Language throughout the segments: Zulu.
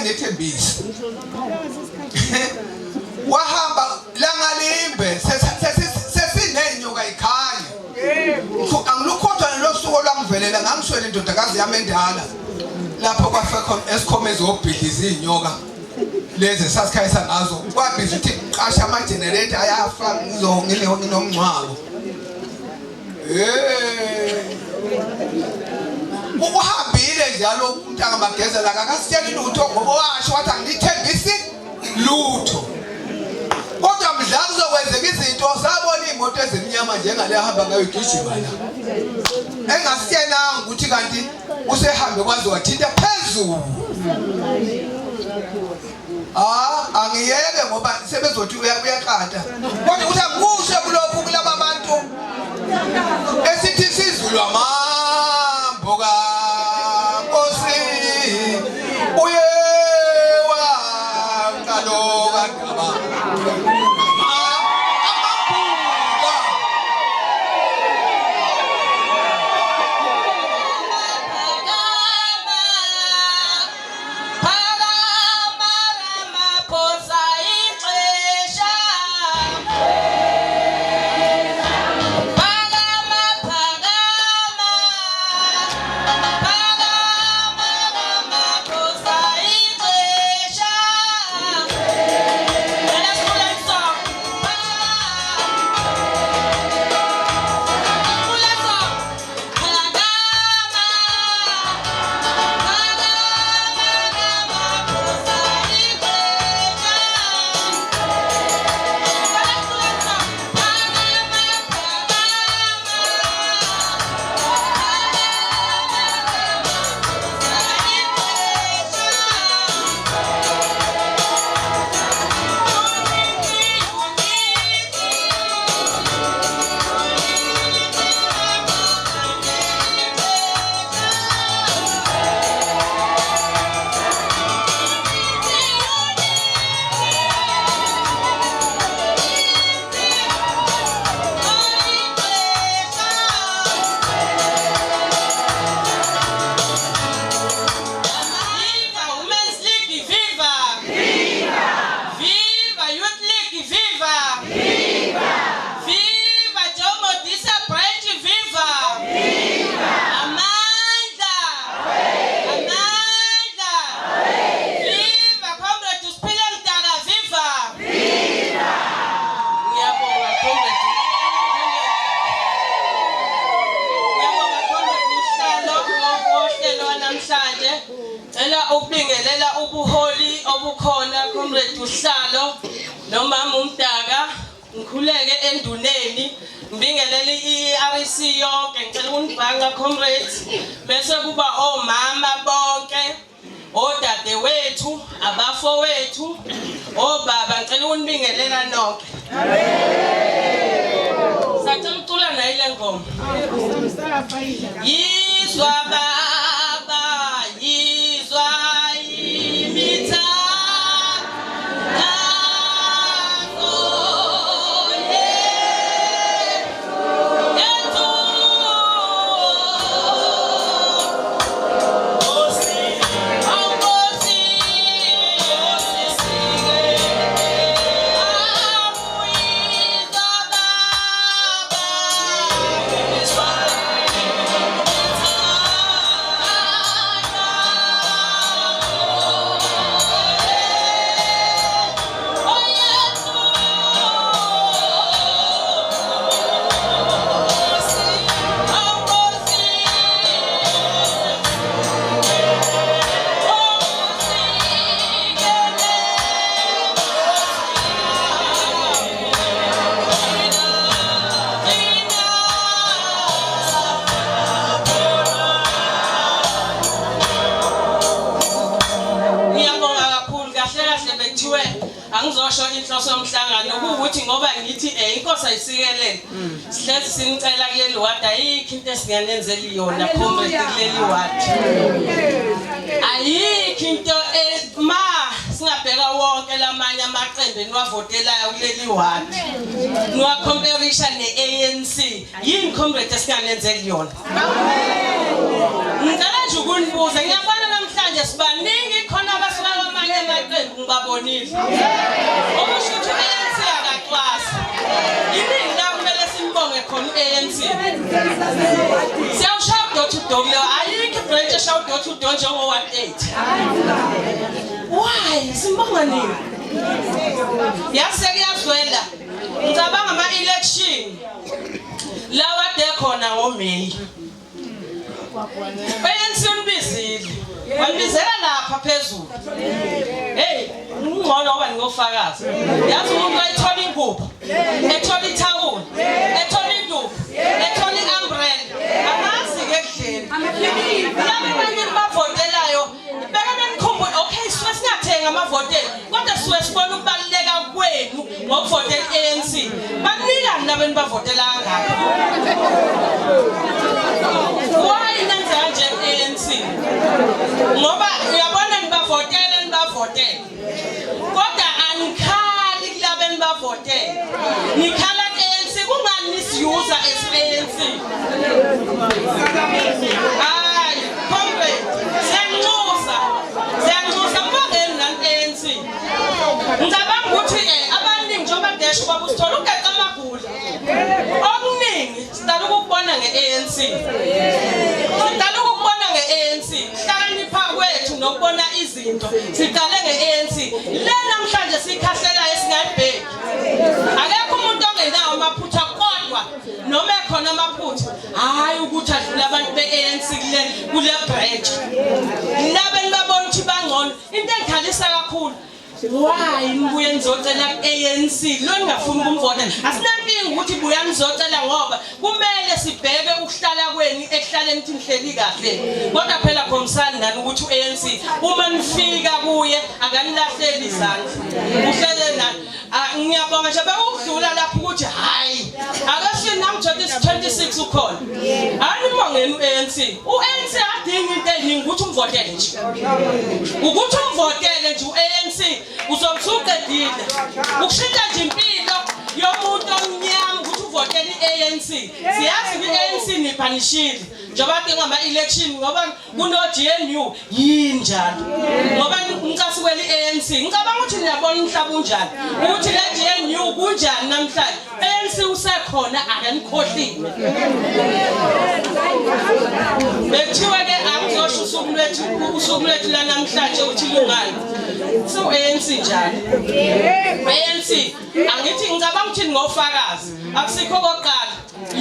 nethembisi wahamba langalimbe sesinenyoka ikhaya angilukhothwa losuku lwamvelela ngamshwele indodakazi yami endala lapho kwafekho esikhome ezobhidliza inyoka lezi sasikhayisa ngazo kwabiza ukuthi qasha ama generator ayafa nginomncwabo ukuhambile njalo umuntu angamagezela akasitshela lutho ngoba washo wathi angithembisi lutho kodwa mdlalo uzokwenzeka izinto sabona imoto ezimnyama njengale hamba ngayo igijima la engasityenanga ukuthi kanti usehambe kwazi wathinta phezulu angiyeke ngoba sebezothi uyaqata kodwa ukuthi akushe kulokhu kulaba abantu esithi sizulu amambo kaNkosi uye wangaloka ndaba ukubingelela ubuholi obukhona comrade uhlalo nomama uMdaka ngikhuleke enduneni ngibingelele iRC yonke ngicela unibhanga comrades bese kuba omama bonke odade wethu abafowethu obaba ngicela unibingelela nonke sathi ucula nayo le ngoma yizwa baba yizwa imitha angizosho inhloso yomhlangano ukuthi ngoba ngithi inkosi ayisikelele sihlezi sinicela kuleli ward ayikho into esinganenzela yona comrade kuleli ward ayikho into ma singabheka wonke lamanye amaqembu niwavotelayo kuleli ward niwacomparisha neANC yini comrade esinganenzela yona ngicela nje ukunibuza ngiyabona namhlanje sibaningi khona abasuka ngibabonile okusho ukuthi ANC akaxwasa iningi la kumele simbonge khona ANC siyawushaya door to door leyo ayikho branch eshaya door to door njengo 18 why simbonga nini yasekuyazwela ngicabanga ama election lawa de khona ngoMay bayensimbizile walibizela lapha phezulu hey ungcono ngoba ngofakazi yazi umuntu ayithola ingubo ethola ithawula ethola induku ethola iumbrella amazi ke ekudleni yami abanye bavotelayo beka benikhumbulo okay siwe singathenga amavotela kodwa siwe sibona ukubaluleka kwenu ngokuvotela ANC bakunika nabeni bavotela kangaka why nenza nje ANC ngoba uyabona nibavotela kodwa anikhali kulabeni bavotela nikhala ANC kungani nisiyuza ANC hayi comrade siyanxusa mbongeni nani ANC ngicabanga ukuthi abaningi njengoba desho babusithola ugeca amagula okuningi sidala ukubona nge-ANC hlakanipha kwethu nokubona izinto siqale nge-ANC le namhlanje sikhahlela esingayibheki akekho umuntu ongenawo amaphutha kodwa noma ekhona amaphutha hayi ukuthi adlula abantu be-ANC kule branch labeni babona ukuthi bangcono into engikhalisa kakhulu why nibuye nizocela ku-ANC lo ningafuni ukumvotela asinankinga ukuthi buya nizocela ngoba kumele sibheke ukuhlala kwenu ekuhlaleni ukuthi nihleli kahle kodwa phela khomisani nani ukuthi u-ANC uma nifika kuye akanilahleli izandla uhlele nani ngiyabonga nje bekudlula lapho ukuthi hayi akasini nami 26 ukhona hayi nimongeni u-ANC adinga into eningi ukuthi umvotele nje ukuthi umvotele nje u-ANC uzomsuqedile ukushintsha nje impilo yomuntu omnyama ukuthi uvotele i-ANC siyazi i-ANC niphanishile njengoba ngama election ngoba kuno GNU yinjalo ngoba ngicasi kweli ANC ngicabanga ukuthi niyabona umhlaba unjani ukuthi le GNU kunjani namhlanje ANC usekhona akanikhohliwe bethiwa ke akuzosho usuku lwethu la namhlanje uthi lungani so ANC njalo ANC angithi ngicabanga ukuthi ngofakazi akusikho koqala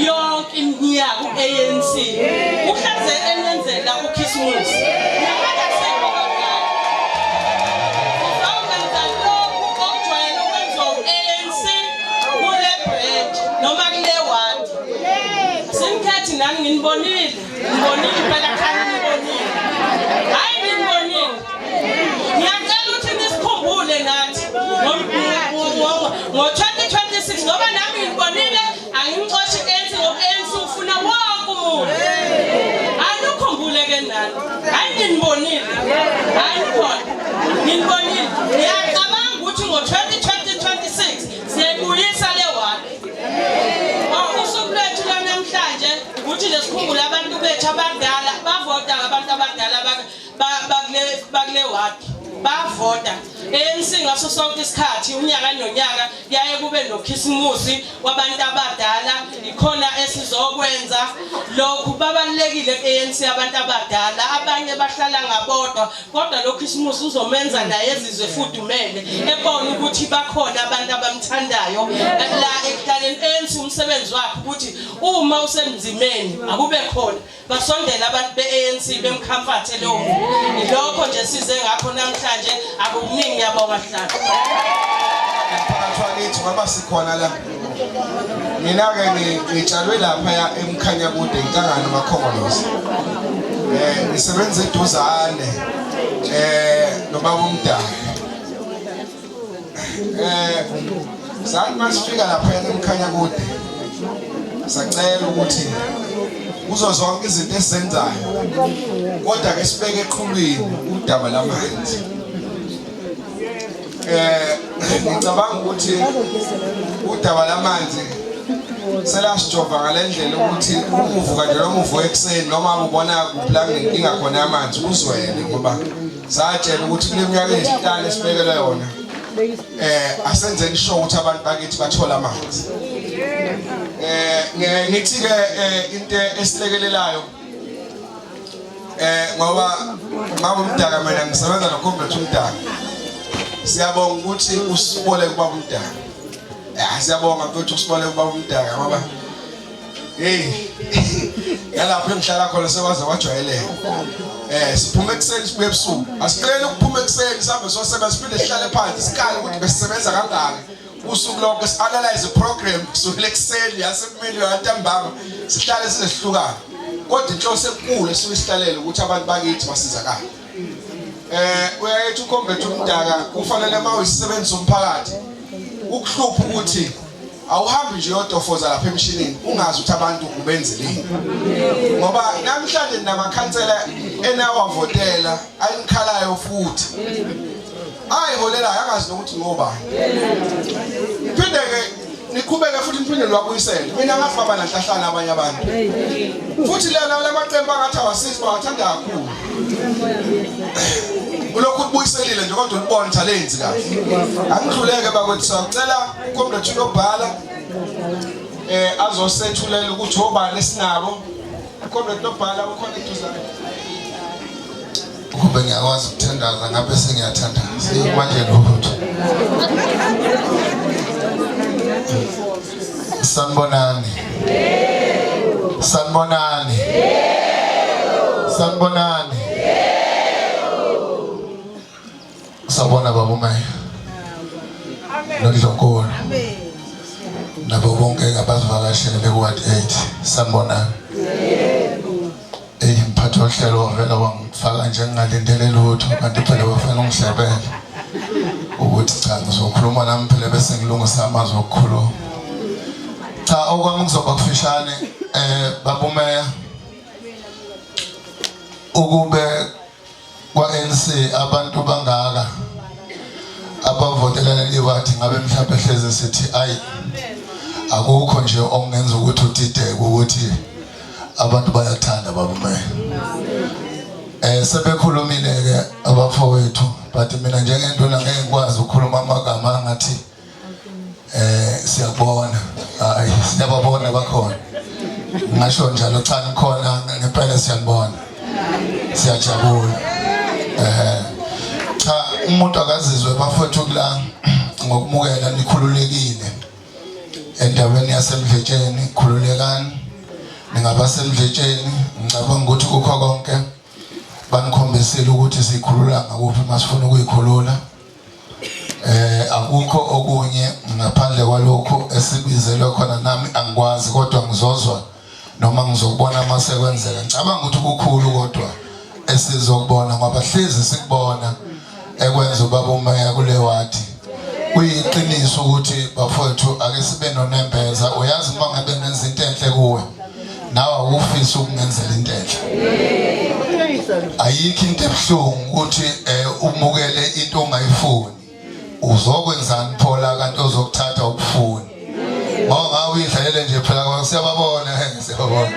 yonke iminyaka u-ANC uhlaze enenzela uKhisimusi ngamanje sekho koqala uzokwenza lokhu okujwayele ukwenziwa u-ANC kule branch noma kule ward simkhethi nani nginibonile phela khani nibonile hayi nibonile ngiyacela ukuthi nisikhumbule nathi ngo-2026 ngoba nami ngibonile angimxoshi ANC ngo-ANC ufuna wonke umuntu anukhumbule-ke nani hayi nginibonile hayi khona nginibonile ngiyacabanga ukuthi ngo-2026 siyayibuyisa le wadi usuku lwethu lwanamhlanje ukuthi nje sikhumbule abantu bethu abadala bavota ngabantu abadala bakule wadi bavota ANC ngaso sonke isikhathi unyaka nonyaka yaye kube noKhisimusi wabantu abadala ikhona esizokwenza lokhu babalekile ku-ANC abantu abadala abanye bahlala ngabodwa kodwa loKhisimusi uzomenza naye ezizwe fudumele ebona ukuthi bakhona abantu abamthandayo la ekuhlaleni ANC umsebenzi wakhe ukuthi uma usemzimeni akube khona basondela abantu be-ANC bemkhamfathe lo lokho nje size ngakho namhlanje akuningi yabonga hlala phakathi ngoba sikhona la mina ke ngitshalwe lapha emkhanya kude inhlangano makhongolose ngisebenza eduzane nobaba umdala sathi masifika lapha emkhanya kude sacela ukuthi kuzo zonke izinto esizenzayo kodwa ke sibeke eqhulwini udaba lamanzi ngicabanga ukuthi udaba lamanzi selasijova ngalendlela ukuthi umuvuka nje noma uvuka ekseni noma ubona kuplanning inga khona amanzi uzwele ngoba satshela ukuthi kule minyaka eyisihlanu esibekele yona asenzeni show ukuthi abantu bakithi bathola amanzi. Ngithi ke into esilekelelayo ngoba mama uMdaka mina ngisebenza noComrade uMdaka. Siyabonga ukuthi usibole kubaba uMdaka. Siyabonga mfowethu usibole kubaba uMdaka ngoba hey yalapho engihlala khona sekwaze kwajwayeleka. Siphume ekseni sibuye ebusuku. Asicela ukuphuma ekseni sihambe sosebenza siphinde sihlale phansi sikale ukuthi besisebenza kangaka. Usuku lonke si-analyze program kusukela ekseni yasemini yantambama sihlale sihlukana. Kodwa inhloso enkulu esuke sihlalele ukuthi abantu bakithi basizakala. Uyayethi uComrade uMdaka kufanele mawuyisebenzi somphakathi ukuhlupha ukuthi awuhambi nje yodofoza lapha emshinini ungazi ukuthi abantu ubenzeleni. Ngoba namhlanje namakhansela enawavotela ayinikhalayo futhi ayiholelayo angazi nokuthi ngobani. Phinde ke niqhubeke futhi niphinde lwabuyisele. Mina ngathi baba nanhlahlana abanye abantu. Futhi la maqembu angathi awasizi bawathanda kakhulu. Ulokhu ubuyiselile nje kodwa ulibona talent kahle. Angidluleke bakwethu sacela uComrade uNobhala azosethulela ukuthi obani esinabo. uComrade Nobhala ukhona eduzane. Ukube ngiyakwazi ukuthandaza ngabe sengiyathandaza manje lutho. Sanibonani. Sanibonani. Sanibonani. Sabona baba Meya. Nodlokolo. Nabo bonke abazivakashele beWard 8. Sanibonani. Imphatho ohlelo vela wangifaka nje ngingalindele lutho kanti phela bafana ungihlebele ukuthi cha ngizokhuluma nami phela bese ngilungisa amazwi okukhuluma. Cha okwami kuzoba kufishane baba Meya ukube kwa-ANC abantu bangaka abavotelana liwathi ngabe mhlawumbe hleze sithi ayi akukho nje ongenza ukuthi udideke ukuthi abantu bayathanda baba Meya. Sebekhulumile ke abafowethu but mina njengenduna ngeke ngikwazi ukukhuluma amagama ngathi siyabona hayi siyababona bakhona ngisho njalo cha nikhona ngempela siyanibona siyajabula. Cha umuntu akazizwe bafowethu kula ngokumukela nikhululekile endaweni yasemdletsheni khululekani. Ningabasemdletsheni ngicabanga ukuthi kukho konke banikhombisile ukuthi sikhulula ngakuphi masifuna ukuyikhulula. Akukho okunye ngaphandle kwalokho esibizelwe khona nami angikwazi kodwa ngizozwa noma ngizokubona masekwenzeka. Ngicabanga ukuthi kukhulu kodwa esizokubona ngoba hlezi sikubona ekwenza ubaba uMeya kule wadi. Kuyiqiniso ukuthi bafowethu ake sibe nonembeza. Uyazi uma ngabe ngenza into enhle kuwe nawe awufisa ukungenzela into enhle. Ayikho into ebuhlungu ukuthi umukele into ongayifuni. Uzokwenzani phola kanti ozokuthatha ukufuni. Ngoba uyidlalele nje phela kwa siyababona siyababona.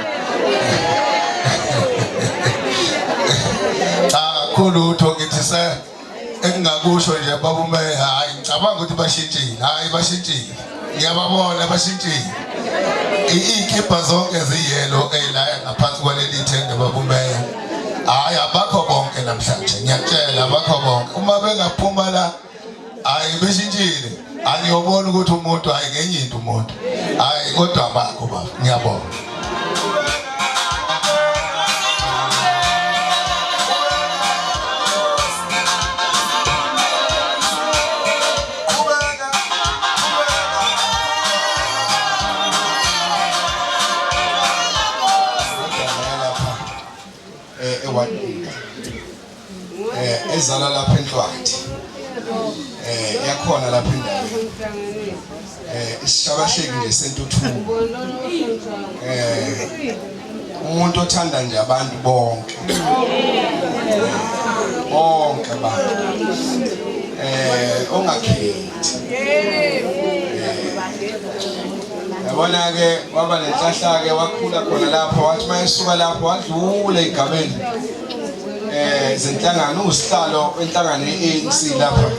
Khulutho ngithi se engingakusho nje baba uMeya hayi ngicabanga ukuthi bashintshile. Hayi bashintshile. Ngiyababona bashintshile. Ikhipha zonke ziyelo la ngaphansi kwaleli thende baba uMeya. Hayi abakho bonke namhlanje ngiyakutshela abakho bonke. Uma bengaphuma la hayi beshintshile. Angiyobona ukuthi umuntu hayi ngenye into umuntu. Hayi kodwa abakho baba ngiyabona. Ezala lapha eNhlwathi yakhona lapha endaweni isishabahleki nje sentuthuko umuntu othanda nje abantu bonke abantu ongakhethi yabona ke waba nenhlahla ke wakhula khona lapha wathi mayesuka lapha wadlula igabeni zenhlangano usihlalo wenhlangano yeANC lapha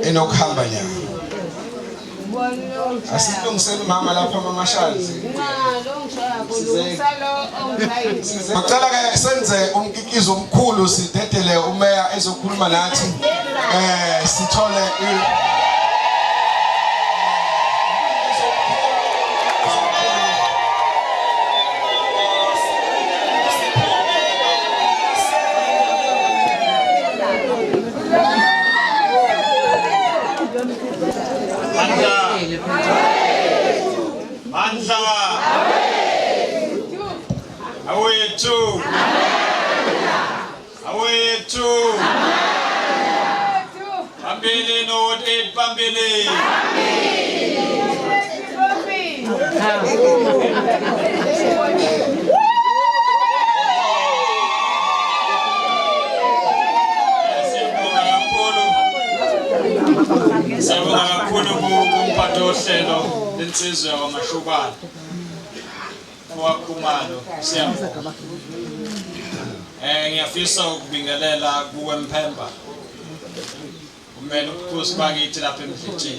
enokuhamba nyanga. Asilungisele mama lapha mama Charles. Ngicela ke senze umkikizo omkhulu sidedele umeya ezokhuluma nathi sithole Pambili no it Pambili. Sawubona kakhulu kumphathi ohlelo lensizwe yakwamashubane. Wakhumalo siyabonga. Ngiyafisa ukubingelela kuwe Mphemba. Kumele ukukhosi bakithi lapha eMdletshe.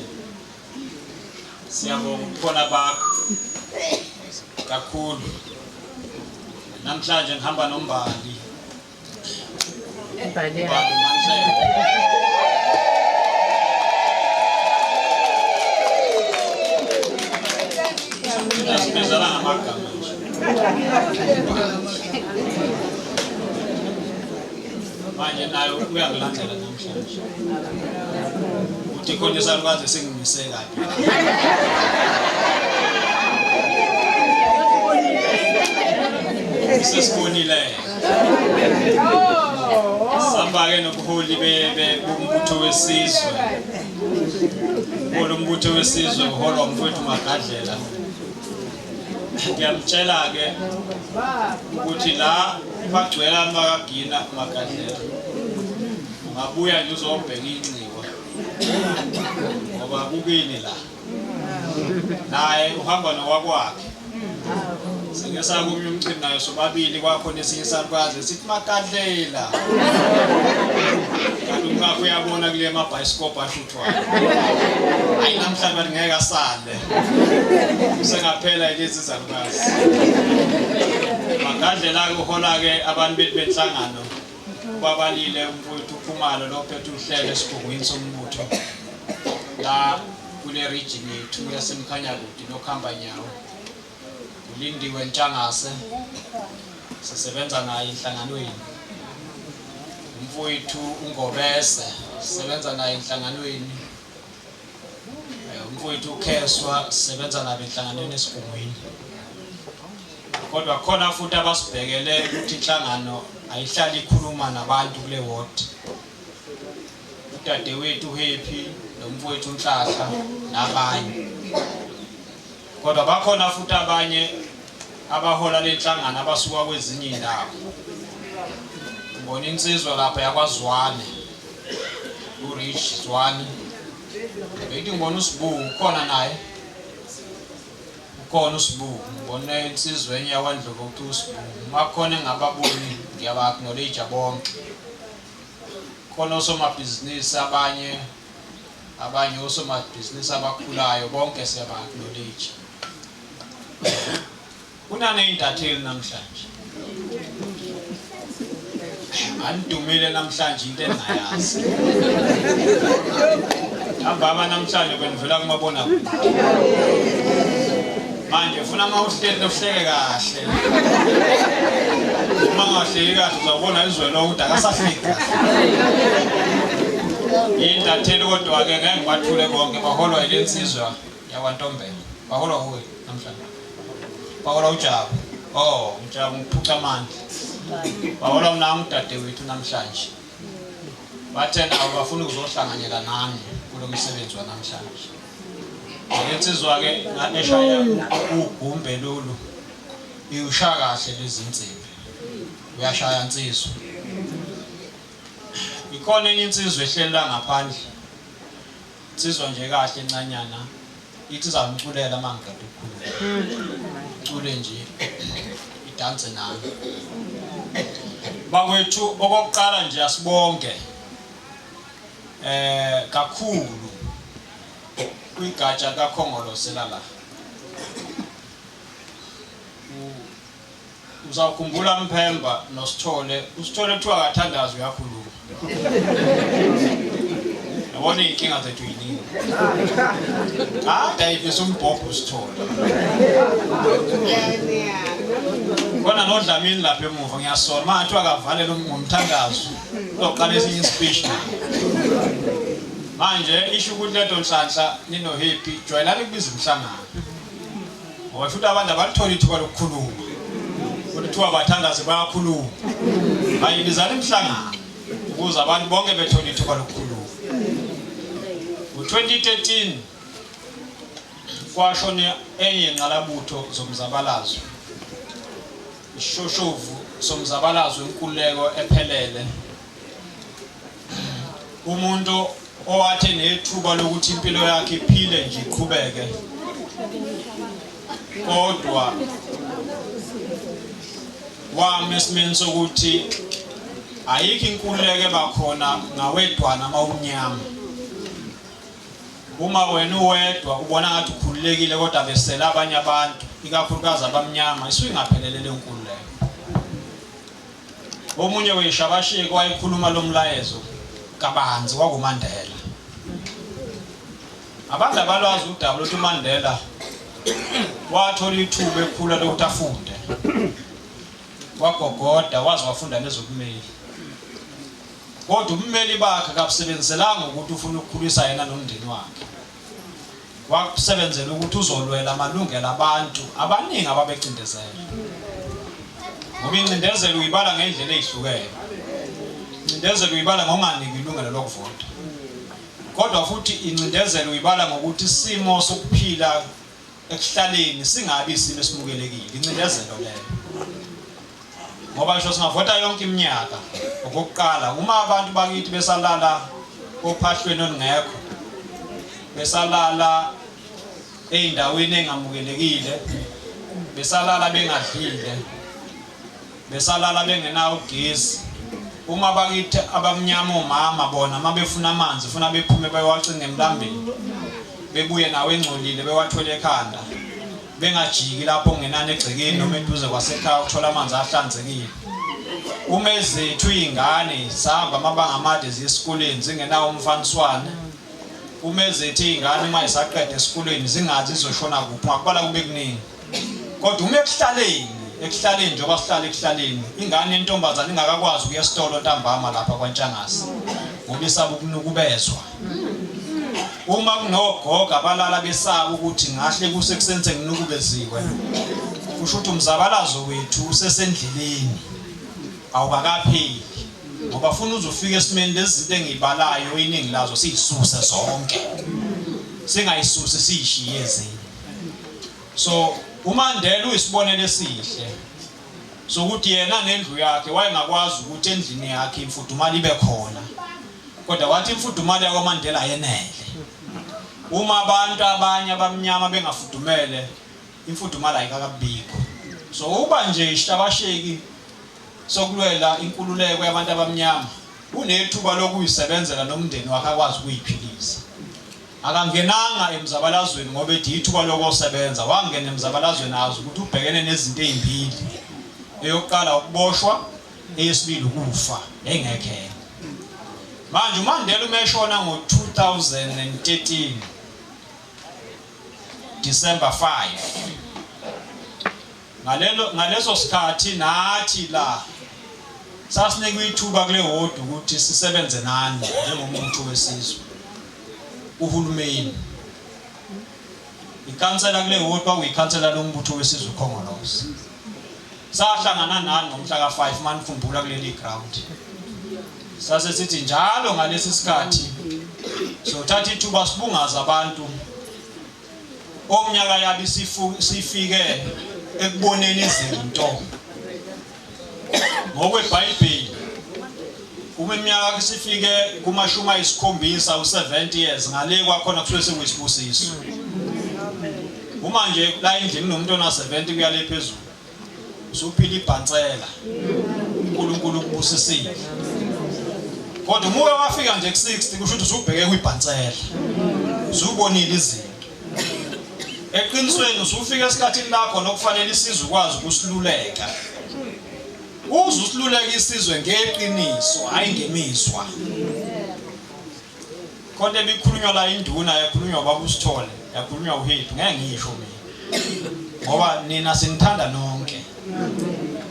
Siyabonga ukukhona bakho kakhulu. Namhlanje ngihamba noMbali. Mbali Manhlelo. Nasibizana ngamagama nje. Manje nayo uyangilandela namhlanje. Uthi khona isalukwazi sengimise kabi. Sesibonile. Samba ke nobuholi bombutho wesizwe. Lo mbutho wesizwe uholwa umfowethu Magadlela. Ngiyamtshela ke ukuthi la bagcwela Makagina Magadlela. Ungabuya nje uzobheka inciko. Ngoba kubini la. Naye uhamba nowakwakhe. Singesakumye umcimbi nayo sobabili kwakho nesinye isakwazi sithi Magadlela. Kanti ungakho uyabona kule mabhayisikobha ashuthwa. Hayi namhlanje ngeke asale. Sengaphela lezi zalukazi. Magadlela uhola ke abantu benhlangano. Babalile umfowethu uPhumalo lophethe uhlelo esigungwini sombutho. La kule region yethu yaseMkhanyakude nokhamba nyawo. Ulindiwe Ntshangase. Sisebenza naye enhlanganweni. Umfowethu uNgobese sisebenza naye enhlanganweni. Umfowethu uKheswa sisebenza naye enhlanganweni esigungwini. Kodwa khona futhi abasibhekele ukuthi inhlangano ayihlali ikhuluma nabantu kule ward. Udadewethu Happy nomfowethu Nhlahla nabanye. Kodwa bakhona futhi abanye abahola lenhlangano abasuka kwezinye indawo. Ngibona insizwa lapha yakwaZwane. uRich Zwane. Bethi ngibona uSibu khona naye. Ukhona uSibu. Ngibona insizweni yakwaNdlovu ukuthi uSibu. Makhona engababoni ngiyabacknowledge bonke. Khona osomabhizinisi abanye osomabhizinisi abakhulayo bonke siyabacknowledge. Kunane intatheli namhlanje. Andumile namhlanje into engayazi. Ababa namhlanje benivela kumabona. Manje ufuna mawuhleli uhleke kahle. Mangahleki kahle uzobona izwe lo ukuthi akasahleki. Intatheli kodwa ke ngeke ngibathule bonke baholwa ilensizwa yakwaNtombela. Baholwa kuwe namhlanje. Baholwa uJabu. Oh, uJabu ngiphuca amandla. Baholwa mina ngudadewethu namhlanje. Bathena abafuna ukuzohlanganyela nami kulo msebenzi wanamhlanje. Lensizwa ke eshaya ugumbe lolu. Iushaya kahle lezi insimbi. Uyashaya insizwa. Ikhona enye insizwa ehlela ngaphandle. Insizwa nje kahle encanyana. Ithi izamculela mangaqeda ukukhuluma. Icule nje. ngidanse nami. Bakwethu okokuqala nje asibonke kakhulu kwigatsha kaKhongolose la. Uzawukhumbula Mphemba noSithole, uSithole kuthiwa akathandazi uyakhuluma. Yabona inkinga zethu yiningi. Dayivisa umbhobho uSithole. Bona noDlamini lapha emuva ngiyasola manje akavale lo ngomthandazo. Uzoqala esinye ispeech. Manje isho ukuthi leto nhlanhla nino happy joyinani kubiza umhlangano. Ngoba futhi abantu abathola ithuba lokukhuluma. Kuthiwa abathandazi bayakhuluma. Bayibizana umhlangano ukuze abantu bonke bethola ithuba lokukhuluma. Ngo-2013 kwashona enye inqalabutho zomzabalazo. Ishoshovu somzabalazo wenkululeko ephelele. Umuntu owathi nethuba lokuthi impilo yakhe iphile nje iqhubeke. Kodwa wami esimeni sokuthi ayikho inkululeko bakhona ngawedwana mawumnyama. Uma wena uwedwa ubona ngathi ukhululekile kodwa besela abanye abantu ikakhulukazi abamnyama isuke ingaphelele le nkululeko. Omunye weshabashiki wayekhuluma lo mlayezo kabanzi kwakuMandela. Abantu abalwazi udaba lokuthi uMandela wathola ithuba ekhula lokuthi afunde. Wagogoda waze wafunda nezokumeli. Kodwa ummeli bakhe akabusebenzelanga ukuthi ufuna ukukhulisa yena nomndeni wakhe. Wakusebenzela ukuthi uzolwela amalungelo abantu abaningi ababecindezela. Ngoba incindezelo uyibala ngendlela ezihlukene. Incindezelo uyibala ngonganiki ilungelo lokuvota. Kodwa futhi incindezelo uyibala ngokuthi isimo sokuphila ekuhlaleni singabi isimo esimukelekile. Incindezelo leyo. Ngoba ngisho singavota yonke iminyaka okokuqala uma abantu bakithi besalala ophahlweni olungekho besalala eindaweni engamukelekile besalala bengadlile besalala bengenawo ugesi uma bakithi abamnyama omama bona mabefuna amanzi ufuna bephume bayowacinga emlambeni bebuye nawe engcolile bewathole ekhanda bengajiki lapho ngenani egcekeni noma eduze kwasekhaya ukuthola amanzi ahlanzekile. Uma ezethu izingane sihamba amabanga amade ziye esikoleni zingenawo umfaniswane. Uma ezethu izingane uma isaqeda esikoleni zingazi izoshona kuphi ngakubala kube kuningi. Kodwa uma ekuhlaleni njengoba sihlala ekuhlaleni ingane yentombazana ingakakwazi ukuya esitolo ntambama lapha kwaNtshangasi ngoba isaba ukunukubezwa. Uma kunogogo abalala besaba ukuthi ngahle kusekuseni nginukubeziwe. Kusho ukuthi umzabalazo wethu usesendleleni. Awukakapheli. Ngoba ufuna uzofika esimeni lezi zinto engibalayo iningi lazo siyisuse zonke. Singayisusi siyishiye ezinye. So uMandela uyisibonelo esihle. Sokuthi yena nendlu yakhe wayengakwazi ukuthi endlini yakhe imfudumali ibe khona. Kodwa wathi imfudumali yakwaMandela ayenele. Uma abantu abanye abamnyama bengafudumele imfudumala ayikakabikho. So uba nje isitabasheki sokulwela inkululeko yabantu abamnyama unethuba lokuyisebenzela nomndeni wakhe akwazi ukuyiphilisa. Akangenanga emzabalazweni ngoba ethi ithuba lokusebenza wangena emzabalazweni azi ukuthi ubhekene nezinto ezimbili. Eyokuqala ukuboshwa, eyesibili ukufa engekho. Manje uMandela umeshona ngo-2013 December 5. Ngaleso sikhathi nathi la sasinike ithuba kule wodi ukuthi sisebenze nani njengomuntu wesizwe. Uhulumeni ikhansela kule wodi kwakuyikhansela lombutho wesizwe uKhongolose. Sahlangana nani ngomhla ka5 manifumbuka kuleli ground. Sase sithi njalo ngalesi sikhathi sothatha ithuba sibungaza abantu omnyaka yabi sifike ekuboneni izinto ngokweBhayibheli. Uma iminyaka sifike kumashumi ayisikhombisa u70 years ngale kwakhona kusuke sekuyisibusiso. Uma nje la endlini kunomuntu ona 70 kuya le phezulu usuphila ibhansela uNkulunkulu ukubusisile kodwa umuke wafika nje ku60 kusho ukuthi usubheke kwibhansela usubonile izinto eqinisweni usufika esikhathini lakho nokufanele isizwe ukwazi ukusiluleka uzusiluleka isizwe ngeqiniso hayi ngemiswa konke bikhulunywa la induna yakhulunywa baba uSithole yakhulunywa uHepi ngeke ngisho mina ngoba nina sinithanda nonke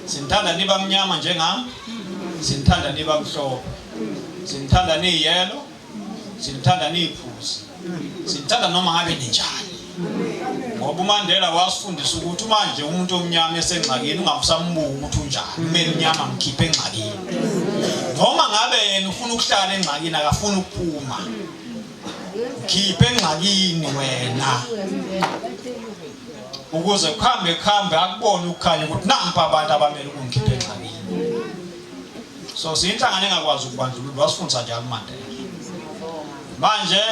sinithanda niba mnyama njengami sinithanda niba mhlophe sinithanda niyelo sinithanda niphuzi sinithanda noma ngabe ninjani ngoba uMandela wasifundisa ukuthi manje umuntu omnyama esengxakini ungamsambuka ukuthi unjani kumele unyama mkhiphe engxakini noma ngabe yena ufuna ukuhlala engxakini akafuna ukuphuma khiphe engxakini wena ukuze ukhambe akubone ukukhanya ukuthi nampa abantu abamele ukungikhipha engxakini so sinhlangane engakwazi ukubandlulula wasifundisa njalo uMandela manje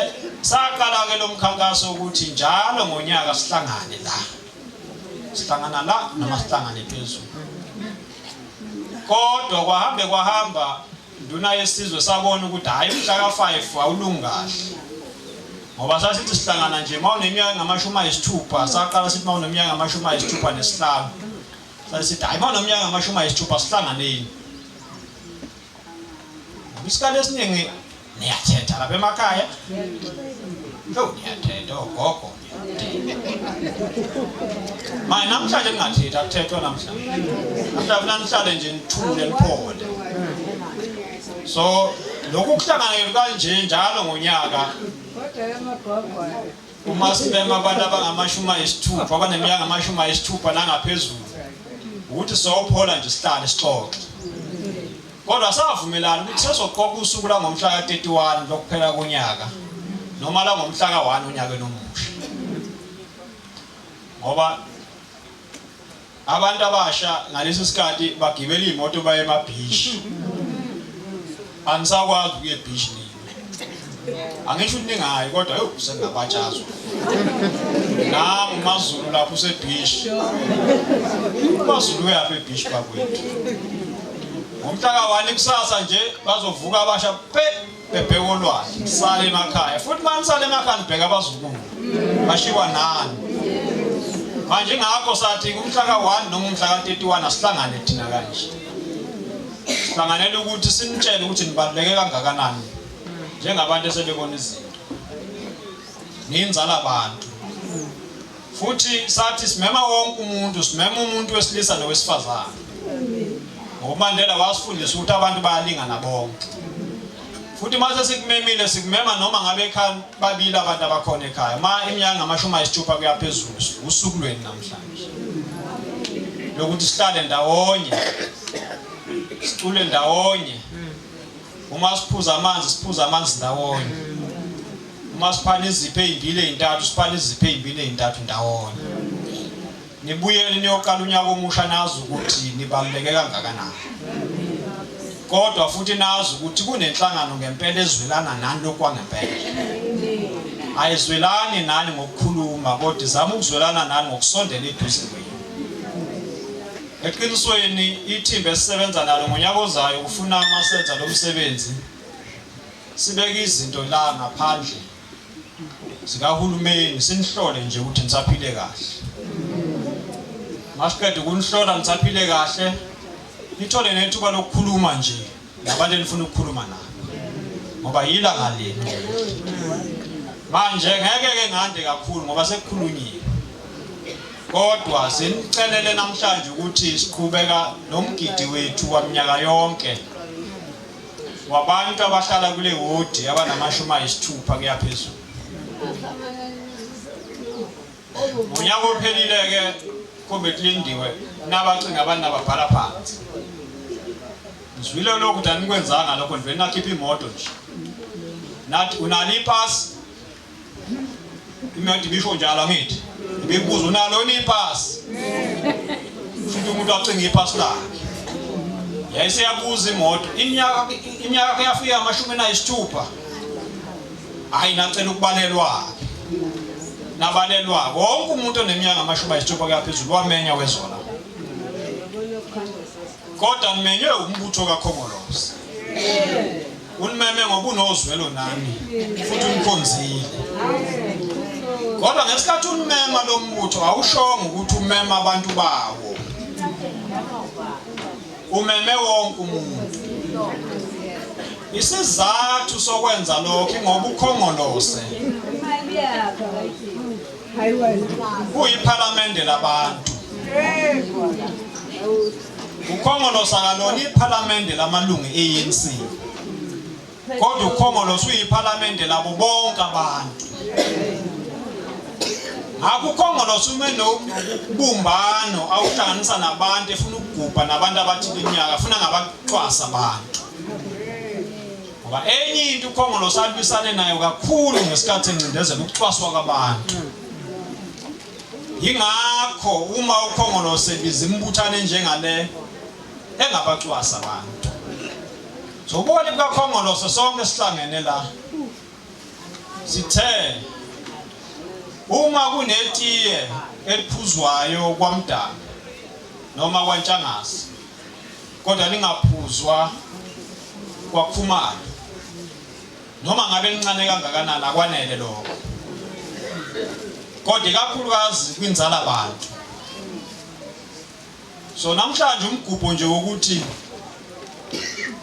saqala ke lo mkhankaso ukuthi njalo ngonyaka sihlangane la sihlangana la noma sihlangane phezulu kodwa kwahamba nduna yesizwe sabona ukuthi hayi umhla ka5 awulungahle ngoba sasithi sihlangana nje mawuneminyaka ngama-60 saqala sithi mawuneminyaka ngama-65 sasithi hayi mawuneminyaka ngama-60 sihlanganeni isikhathi esiningi niyathetha lapha emakhaya niyathetha ogogo manje namhlanje ningathetha akuthethwa namhlanje nihlale nje nithule niphole so lokhu kuhlangana kanje njalo ngonyaka uma sibema abantu abangama-60 abaneminyaka ngama-60 nangaphezulu ukuthi sophola nje sihlale sixoxe kodwa savumelana ukuthi sesoqoqa usuku la ngomhla ka31 lokuphela konyaka noma la ngomhla ka1 unyaka nomusha ngoba abantu abasha ngalesi sikhathi bagibela imoto baye emabhishi anisakwazi ukuye ebhishi angisho ukuthi ningayi kodwa yo sengabatshazwa nami uMaZulu lapho usebhishi uMaZulu uyapha ebhishi bakwethu ngomhla ka1 kusasa nje bazovuka abasha bebheka olwazi sale emakhaya futhi manisale emakhaya nibheka abazukulu bashiwa nani manje ngakho sathi umhla ka1 noma umhla ka31 asihlangane thina kanje sihlanganele ukuthi sinitshele ukuthi nibaluleke kangakanani njengabantu esebebona izinto ninzala abantu futhi sathi simema wonke umuntu simema umuntu wesilisa nowesifazane ngoMandela wasifundisa ukuthi abantu bayalingana bonke futhi mase sikumemile sikumema noma ngabe ekhaya babili abantu abakhona ekhaya iminyaka ngama-60 kuya phezulu usuku lweni namhlanje lokuthi sihlale ndawonye sicule ndawonye uma siphuza amanzi ndawonye uma siphana izipho ezimbili ezintathu siphana izipho ezimbili ezintathu ndawonye nibuyele niyoqala unyaka omusha nazi ukuthi nibaluleke kangakanani kodwa futhi nazi ukuthi kunenhlangano ngempela ezwelana nani lokwangempela ayizwelani nani ngokukhuluma kodwa izama ukuzwelana nani ngokusondela eduze kwenu eqinisweni ithimba esisebenza nalo ngonyaka ozayo ufuna amasenza lo msebenzi sibeke izinto la ngaphandle sikahulumeni sinihlole nje ukuthi nisaphile kahle masiqede ukunihlola nisaphile kahle nithole nethuba lokukhuluma nje nabantu enifuna ukukhuluma nabo ngoba yilanga lenu manje ngeke ngande kakhulu ngoba sekukhulunyiwe kodwa sinicelele namhlanje ukuthi siqhubeka nomgidi wethu waminyaka yonke wabantu abahlala kule wodi abanama-60 kuya phezulu ngonyaka ophelile-ke kube kulindiwe nabacinga abantu ababhala phansi ngizwile lokhu ukuthi anikwenzanga lokho nivele nakhipha imoto nje nathi unalo ipasi imoto ibisho njalo angithi ibibuza unalo ipasi futhi umuntu acinga ipasi lakhe yayiseyabuza imoto iminyaka yafika ama-60 hayi nacela ukubalelwa nabalelwa wonke umuntu oneminyaka ama-60 kuya phezulu wamenya wezola kodwa nimenywe umbutho kaKhongolose unimeme ngoba unozwelo nami futhi unikhonzile kodwa ngesikhathi unimema lo mbutho awushongo ukuthi umema abantu bawo umeme wonke umuntu isizathu sokwenza lokho ngoba uKhongolose uyiphalamende labantu uKhongolose akalona iphalamende lamalungu ANC kodwa uKhongolose uyiphalamende labo bonke abantu akuKhongolose ume nobumbano awuhlanganisa nabantu efuna ukugubha nabantu abathile iminyaka afuna ngabaqwasa abantu ngoba enye into uKhongolose alwisane nayo kakhulu ngesikhathi encindezela ukucwaswa kwabantu ingakho uma uKhongolose bizimbuthane njengale engabacwasa abantu sobona uKhongolose sonke sihlangene la sithe uma kunetiye eliphuzwayo kwaMdaka noma kwaNtshangase kodwa lingaphuzwa kwaKhumalo noma ngabe lincane kangakanani akwanele lokho kodwa kakhulukazi kwinzala abantu so namhlanje umgubho nje ukuthi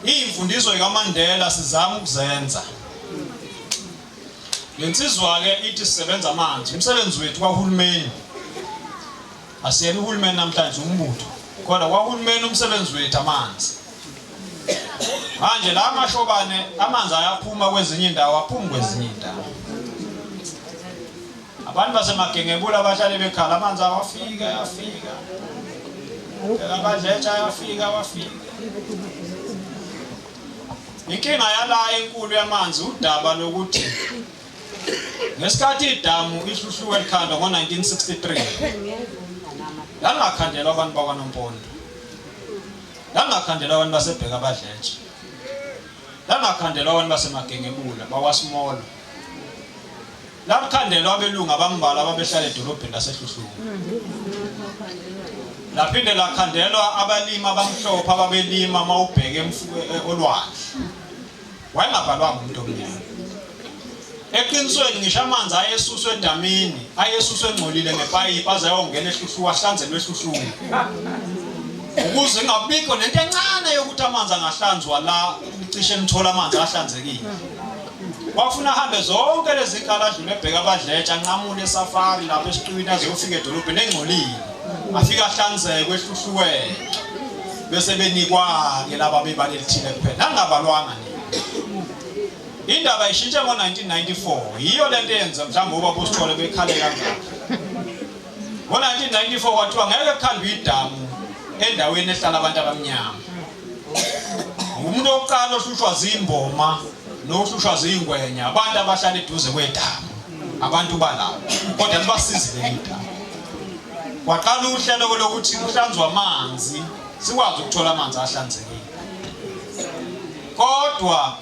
imfundiso kaMandela sizama ukuzenza lensizwa ke ithi sisebenza manje umsebenzi wethu kwaHulumeni asiyeni uHulumeni namhlanje umbutho kodwa kwaHulumeni umsebenzi wethu amanzi manje la amashobane amanzi ayaphuma kwezinye indawo aphuma kwezinye indawo abantu basemagengebula abahlale bekhala amanzi awafika abadletsha ayafika inkinga yala enkulu yamanzi udaba lokuthi ngesikhathi idamu ihluhluwe elikhandwa ngo1963 langakhandelwa abantu bakwaNompondo langakhandelwa abantu basebheka abadletsha langakhandelwa abantu basemagengebula bakwaSmolo lakhandelwa abelungu abambala ababehlala edolobheni lasehluhluwe laphinde lakhandelwa abalimi abamhlophe ababelima mawubheke olwandle wayengabhalwanga umuntu omnyama eqinisweni ngisho amanzi ayesuswe edamini ayesuswe engcolile ngepayipi aze ayongena ehluhluwa ahlanzelwe ehluhluwa ukuze ingabikho nento encane yokuthi amanzi angahlanzwa la cishe nithola amanzi ahlanzekile wafuna ahambe zonke lezi nkala adlule ebheka abadletsha anqamule esafari lapho esitwini azofika edolobheni engcolile afika ahlanzeke ehluhluwe bese benikwa ke laba bebale lithile kuphela angabalwanga indaba ishintshe ngo1994 yiyo lento yenza mhlawumbe ubaba usithole bekhale kangaka ngo1994 kwathiwa ngeke kukhandwe idamu endaweni ehlala abantu abamnyama umuntu oqala ohlushwa zimboma nohlushwa zingwenya abantu abahlala eduze kwedamu abantu balapho kodwa libasizile idamu waqala uhlelo lokuthi kuhlanzwe amanzi sikwazi ukuthola amanzi ahlanzekile kodwa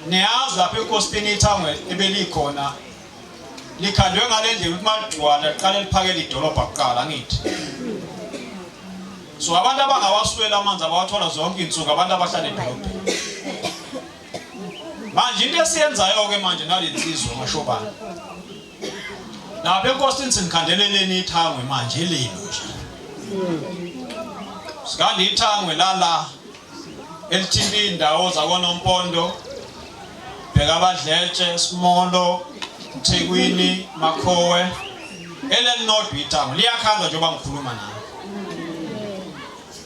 niyazi lapha enkosini ithangwe ebelikhona likhandwe ngalendlela ukuthi magcwala liqale liphakele idolobha kuqala ngithi so abantu abangawaswela amanzi abawathola zonke insuku abantu abahlala edolobheni manje into esiyenzayo ke manje nalensizwe mashobana lapha enkosini sinikhandeleleni ithangwe manje elino nje sikali ithangwe lala elithinta indawo zakwaNompondo bheka abadletshe Smolo Mthekwini Makhowe elenodwa ithangwe liyakhandwa njengoba ngikhuluma nawe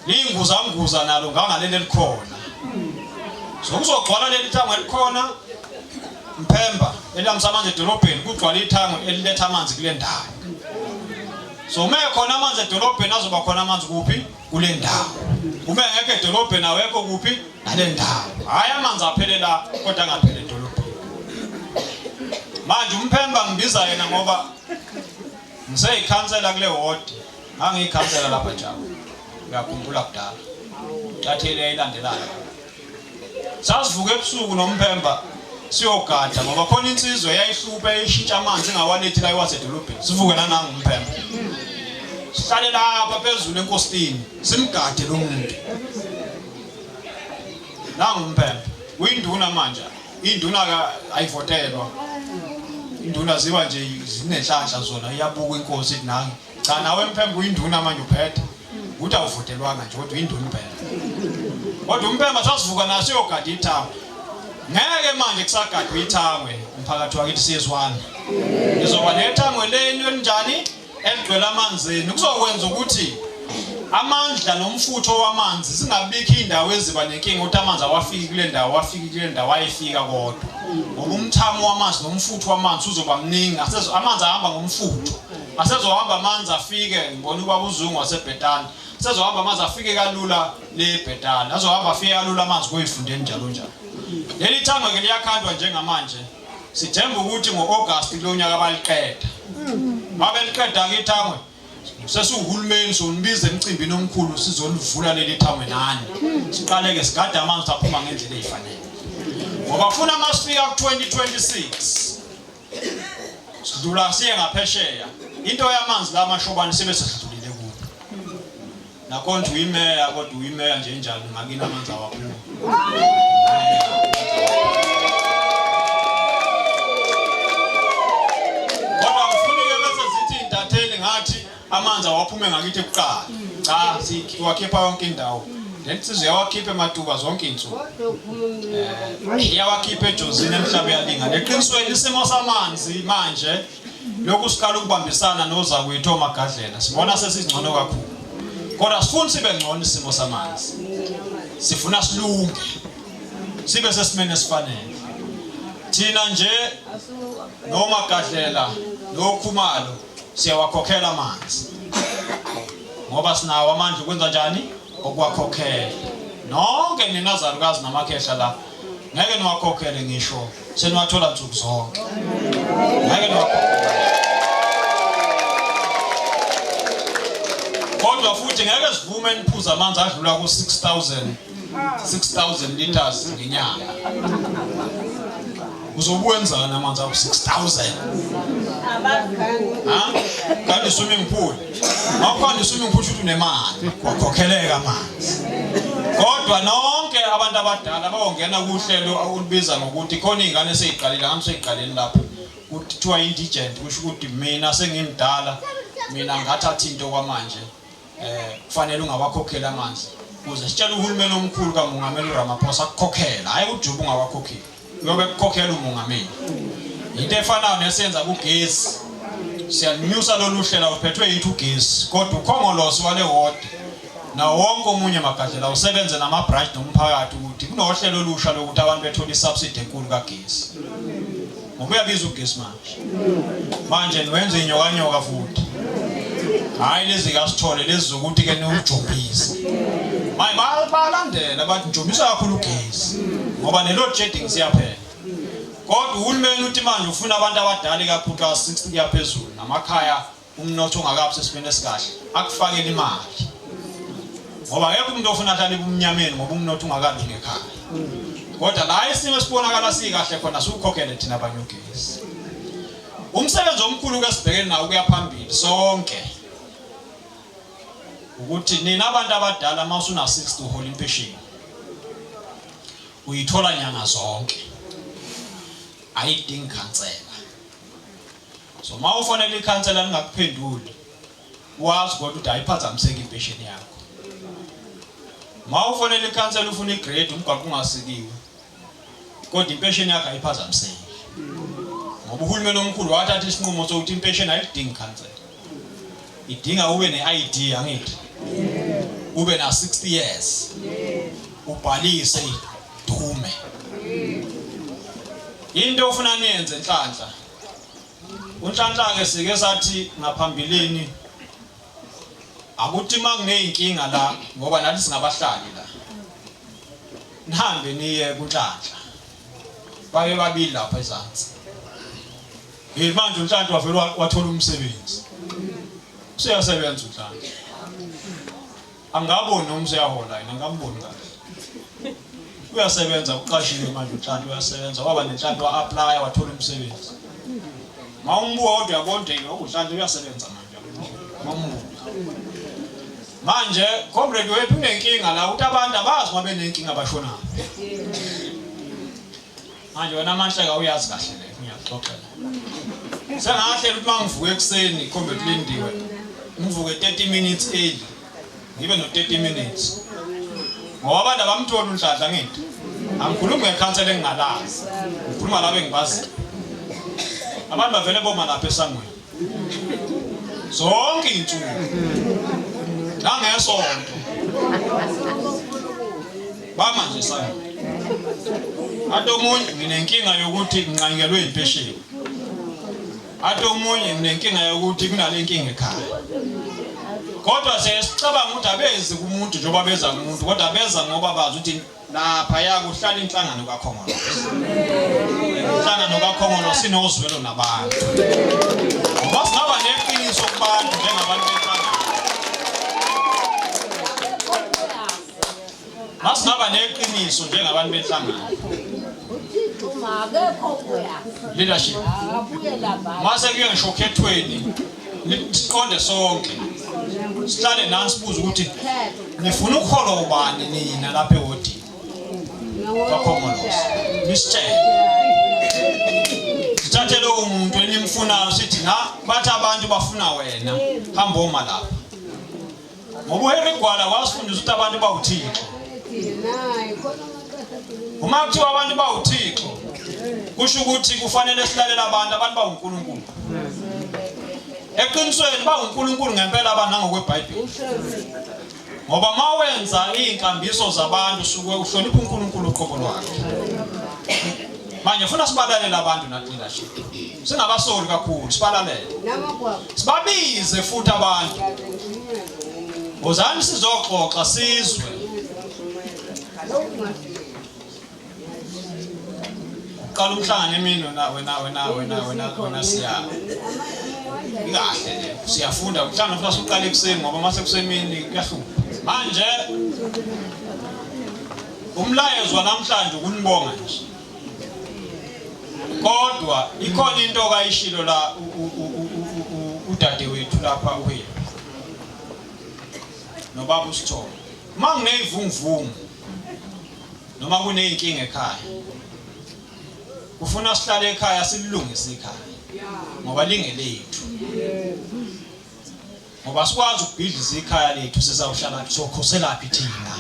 linguzanguza nalo ngangaleli likhona so kuzogcwala leli thangwe likhona Mphemba elamsa manje edolobheni kugcwala ithangwe eliletha amanzi kule ndawo so uma ekhona amanzi edolobheni azoba khona amanzi kuphi kule ndawo uma engeke edolobheni awekho kuphi nale ndawo hayi amanzi aphelela kodwa ngaphela edolobheni manje uMphemba ngibiza yena ngoba ngiseyikhansela kule ward ngangiyikhansela lapha njalo ngiyakhumbula kudala thathele ayilandelayo sasivuka ebusuku noMphemba siyogada ngoba khona insizwe yayihlupha eyishintsha amanzi ngawalethi la iwasedolobheni sivuke nananga uMphemba sihlale lapha phezulu enkosini simgade lo muntu la ngumpembe uyinduna manje induna ayivotelwa induna ziba nje zinenhlanhla zona iyabuka inkosi nangi cha nawe mpembe uyinduna manje uphethe uthi awuvotelwanga nje kodwa uyinduna impela kodwa umpembe sasivuka naso yogada ithamu ngeke manje kusagadwa ithangwe umphakathi wakithi siyezwana izoba nethangwe leni enjani eligcwele amanzini kuzokwenza ukuthi amandla nomfutho wamanzi singabikho indawo eziba nenkinga ukuthi amanzi awafiki kule ndawo ayefika kodwa ngoba umthamo wamanzi nomfutho wamanzi uzoba mningi amanzi ahamba ngomfutho asezohamba amanzi afike ngibona ubaba uZungu waseBhetani asezohamba amanzi afike kalula leBhetani azohamba afike kalula amanzi koyifundeni njalo njalo leli thangwe ke liyakhandwa njengamanje sithemba ukuthi ngoAugust kulonyaka baliqeda babeliqeda ke ithangwe sesihulumeni sonbiza emcimbini omkhulu sizolivula leli thangwe nani siqale ke sigade amanzi aphuma ngendlela ezifanele ngoba ufuna masifika ku2026 sidlula siye ngaphesheya into yamanzi la mashobani sibe sesidlulile kubo nakonje uyimeya kodwa uyimeya nje njalo ngakini amanzi awaphuma kodwa ufunike bese zithi intatheli ngathi amanzi awaphume ngakithi ekuqala cha siwakhipha yonke indawo lensizwe yawakhipha ematuba zonke insuku yawakhipha ejozini emhlabeni yalinga leqinisweni isimo samanzi manje lokhu siqala ukubambisana nozakwethu oMagadlela sibona sesingcono kakhulu kodwa sifuna sibe ngcono isimo samanzi sifuna silunge sibe sesimene sifanele thina nje noMagadlela noKhumalo siyawakhokhela amanzi ngoba sinawo amandla ukwenza njani okwakhokhela nonke ninazalukazi namakhehla la ngeke niwakhokhele ngisho seniwathola nsuku zonke ngeke niwakhokhele kodwa futhi ngeke sivume niphuza amanzi adlula ku 6000 liters ngenyanga uzobuwenzana amanzi awu 6000 kanti swimming pool awukhona swimming pool uthi unemali kwakhokheleka amanzi kodwa nonke abantu abadala bayongena kuhlelo akulibiza ngokuthi khona izingane eseziqalile ngami seziqaleni lapho kuthiwa indigent kusho ukuthi mina sengimdala mina ngathatha into kwamanje kufanele ungawakhokhela amanzi ukuze sitshela uhulumeni omkhulu kaMongameli uRamaphosa ukukhokhela hayi uJubu ungawakhokheli yobe ukukhokhela umongameli into efanayo nesenza kugesi siyanyusa lolu hlelo uphethwe yithi ugesi kodwa ukhongolosi wale ward na wonke omunye Magadlela usebenze nama branch nomphakathi ukuthi kunohlelo olusha lokuthi abantu bethola isubsidy enkulu kagesi ngoba uyabiza ugesi manje niwenze inyokanyoka futhi hayi lezi kasithole lezi zokuthi ke niwujombise maye balandela bathi njombisa kakhulu ugesi ngoba ne-load shedding siyaphela kodwa uhulumeni uthi manje ufuna abantu abadala kakhulu ka-60 kuya phezulu namakhaya umnotho ungakabi sesimeni esikahle akufakele imali ngoba akekho umuntu ofuna ahlale ebumnyameni ngoba umnotho ungakabi ngekhaya kodwa la isimo esibonakala sikahle khona sikukhokhele thina abanye ugesi umsebenzi omkhulu ke sibhekene nawo kuya phambili sonke ukuthi nina abantu abadala mawusuna 60 uhola impesheni uyithola nyanga zonke ayidingi khansela so mawufonela ikhansela lingakuphenduli wazi kodwa ukuthi ayiphazamiseki impesheni yakho mawufonela ikhansela ufuna igrade umgaqo ungasikiwe kodwa impesheni yakho ayiphazamiseki ngoba uhulumeni omkhulu wathatha isinqumo sokuthi impesheni ayidingi khansela idinga ube ne-ID angithi ube na 60 years ubhalise idume into ofuna niyenze Nhlanhla uNhlanhla ke sike sathi ngaphambilini akuthi makuneyinkinga la ngoba nathi singabahlali la nihambe niye kuNhlanhla babe babili lapha ezantsi manje uNhlanhla wavela wathola umsebenzi useyasebenza uNhlanhla angaboni noma useyahola yena ngamboni kahle uyasebenza uqashile manje uNhlanhla uyasebenza waba neNhlanhla wa-apply wathola umsebenzi mawumbuka kodwa yabonke uNhlanhla uyasebenza manje manje comrade wethu unenkinga la ukuthi abantu abazi ngoba benenkinga abashonayo manje wena amandla ka uyazi kahle le ngiyaxoxela sengahle ukuthi mangivuke ekseni ikhombe kulindiwe ngivuke 30 minutes early ngibe no 30 minutes ngoba abantu abamthola unhlanhla ngithi angikhulumi ngekhansela engingalazi ngikhuluma labo engibazi abantu bavele boma lapha esangweni zonke insuku nangesonto bamanje sangweni atomunye nginenkinga yokuthi nginqangelwe impesheni atomunye nginenkinga yokuthi kunalenkinga ekhaya kodwa sesicabanga ukuthi abezi kumuntu njengoba beza kumuntu kodwa beza ngoba bazi ukuthi lapha yakuhlala inhlangano kaKhongolo inhlangano kaKhongolo sinozwelo nabantu ngoba singaba neqiniso kubantu njengabantu benhlangano masingaba neqiniso njengabantu benhlangano leadership mase kuye ngisho okhethweni siqonde sonke sihlale nansi sibuza ukuthi nifuna ukuhola ubani nina lapha ehotini kaKhongolo nisitshele sithathe lo umuntu enimfunayo sithi na bathi abantu bafuna wena hamba oma lapha ngoba uHenry Gwala wasifundisa ukuthi abantu bawuthixo uma kuthiwa abantu bawuthixo kusho ukuthi kufanele silalela abantu bawuNkulunkulu eqinisweni bawuNkulunkulu ngempela abantu ngokweBhayibheli ngoba mawenza inkambiso zabantu suke uhlonipha uNkulunkulu uqobo lwakhe manje ufuna sibalalele abantu na leadership singabasoli kakhulu sibalalele sibabize futhi abantu ozani sizoxoxa sizwe qala umhlangano emini wena siya kahle le siyafunda umhlangano ufuna siqale ekuseni ngoba mase kusemini kuyahlupha manje umlayezo namhlanje ukunibonga nje kodwa ikhona into kayishilo la udade wethu lapha uye nobaba uSithole mangineyivunguvungu noma kuneyinkinga ekhaya ufuna sihlale ekhaya silungise ekhaya ngoba lingelethu ngoba sikwazi ukubhidliza ikhaya lethu sizawuhlala sokhoselaphi thina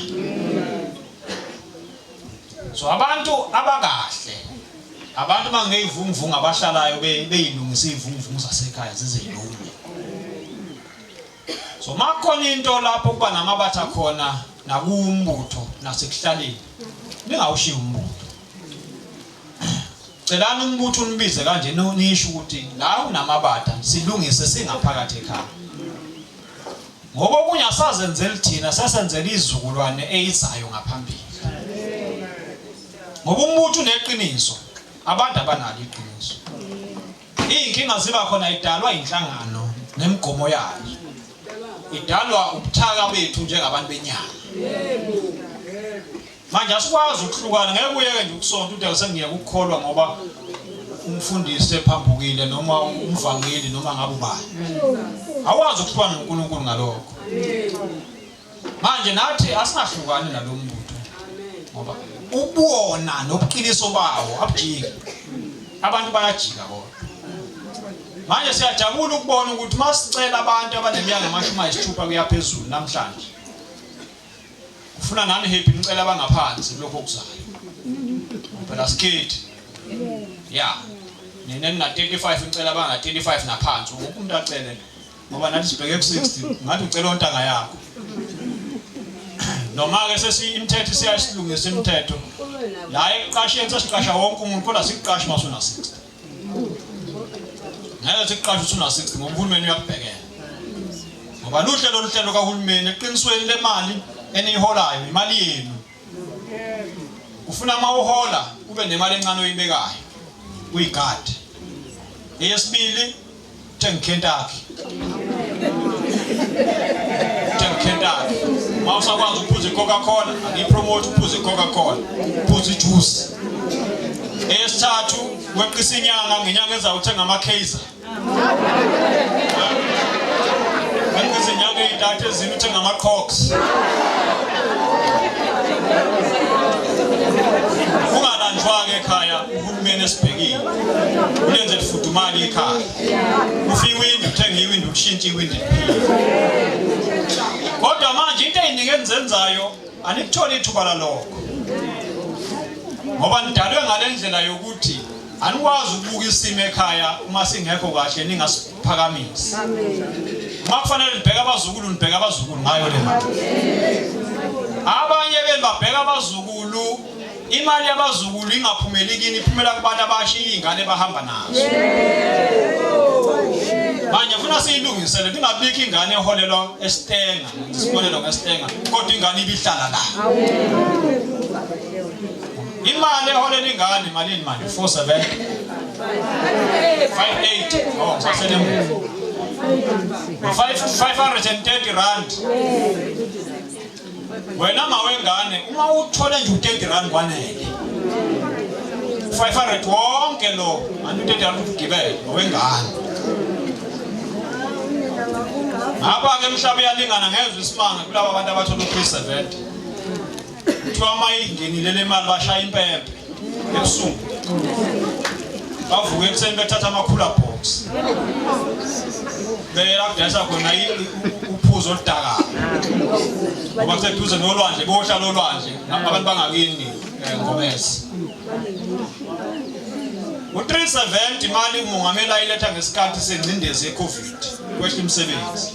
so abantu abakahle abantu mangeyivunguvungu abahlalayo beyilungisa ivunguvungu zasekhaya zizeyilungu so makhona into lapho kuba namabatha khona nakumbutho nasekuhlaleni ningawushiya umbutho celana umbutho unibize kanje nisho ukuthi la unamabatha silungise singaphakathi ekhaya ngoba kunyasazenzela thina sasenzela izizukulwane eyizayo ngaphambili ngoba umbutho uneqiniso abantu abanalo iqiniso inkinga ziba khona idalwa inhlangano nemigomo yayo idalwa ubuthaka bethu njengabantu benyanga manje asikwazi ukuhlukana ngeke uyeke nje ukusonto ukuthi asengiya ukukholwa ngoba umfundisi ephambukile noma umvangeli noma ngabe ubani awazi ukuhlukana noNkulunkulu ngalokho manje nathi asingahlukani nalombutho ngoba ubona nobuqiniso bawo abujiki abantu bayajika kodwa manje siyajabula ukubona ukuthi masicela abantu abaneminyaka ama-60 kuya phezulu namhlanje ufuna nani happy nicela abangaphansi lokho okuzayo phela skate yeah nina na 35 nicela abanga 35 naphansi wonke umuntu acele ngoba nathi sibheke ku60 ngathi ucela ontanga yakho noma ke imithetho siyasilungisa imithetho la eqasheni sesiqasha wonke umuntu kodwa siqasha masona 60 ngeke siqashe usuna 60 ngoba uhulumeni uyakubhekela ngoba luhlelo kahulumeni eqinisweni lemali eniholayo imali yenu ufuna mawuhola ube nemali encane oyibekayo uyigadi eyesibili thenga Kentucky mawusakwazi ukuphuza iCoca-Cola angipromote ukuphuza iCoca-Cola uphuza ijuice eyesithathu weqisa inyanga ngenyanga ezawuthenga ama-Kaiser weqisa inyanga ey'ntathu ezini uthenga ama-Crocs ungalanjwa-ke ke ekhaya uhulumeni esibhekile ulenze lifudumali ekhaya ufika iwindi uthenga iwindi ushintshe iwindi kodwa manje into eyiningi enzenzayo anikutholi ithuba lalokho ngoba nidalwe ngalendlela yokuthi anikwazi ukubuka isimo ekhaya uma singekho kahle ningasiphakamisi uma kufanele nibheke abazukulu ngayo le mali abanye bebabheka abazukulu imali yabazukulu ingaphumeli kini iphumela kubantu abashiya ingane bahamba nazo manje ufuna siyilungisele ingabikho ingane eholelwa eStenga sibonelo ngeStenga kodwa ingane ibihlala la imali eholela ingane malini manje 47 58 oh sasele 530 rand wena mawengane uma uthola nje u30 rand kwanele 500 wonke lo antu 30 rand ugibele wengane apha ke mhlaba yalingana ngezwe isimanga kulabo abantu abathola u370 kuthiwa mayingenile le mali bashaya impempe ebusuku bavuke ekuseni bethatha amakhula box beyela kudayisa khona uphuzo oludaka ngoba kuseduze nolwandle bohlala olwandle abantu bangakini ngobese u370 imali umongameli ayiletha ngesikhathi sengcindezi yeCovid kwehla imisebenzi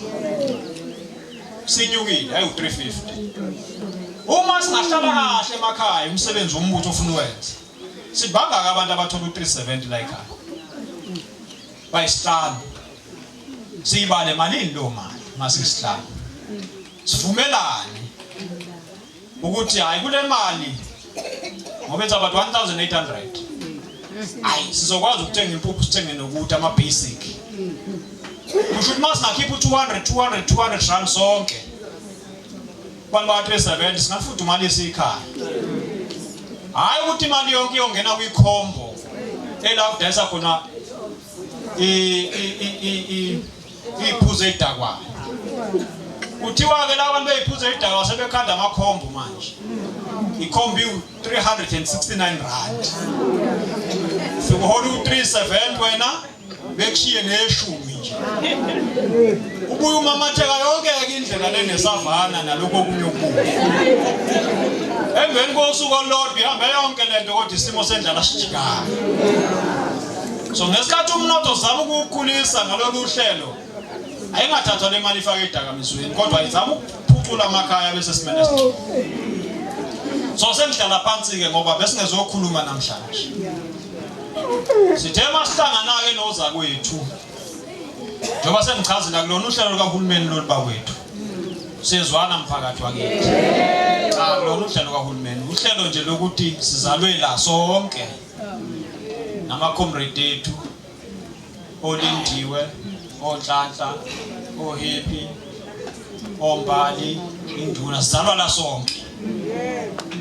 sinyukile hayi u350 uma singahlala kahle emakhaya umsebenzi wombutho ofuna ukwenza sibanga abantu abathola u370 la ekhaya bayisihlanu siyibale malini lo mali masisihlanu sivumelane ukuthi hayi kule mali ngoba it's about 1800 hayi sizokwazi ukuthenga impuphu sithenge nokuthi ama basic kusho ukuthi masinakhipha u200 rand sonke bantu ba370 singafuthi imali esikhaya hayi ukuthi imali yonke iyongena kwikhombo elakudayisa khona iphuzo edakwayo kuthiwa ke labantu beyiphuzo edakwayo sebekhanda amakhombo manje ikhombi u369 rand sikuhola u370 wena bekushiye neshumi nje ubuye umamatheka yonke indlela lenesavana naloko okunye okubi emveni kosuku olodwa ihambe yonke lento kodwa isimo sendlala sijikana so ngesikhathi umnotho uzama ukukhulisa ngalolu hlelo ayingathathwa le mali ifake edakamizweni kodwa izama ukuphucula amakhaya bese simene so sengihlala phansi ke ngoba besingezokhuluma namhlanje sithe masihlangana ke noza kwethu njengoba sengichazela kulona uhlelo lukahulumeni lolu bakwethu sizwana mphakathi wakithi kulona uhlelo kahulumeni uhlelo nje lokuthi sizalwe la sonke nama-comrade ethu olindiwe onhlanhla ohappy ombali induna sizalwa la sonke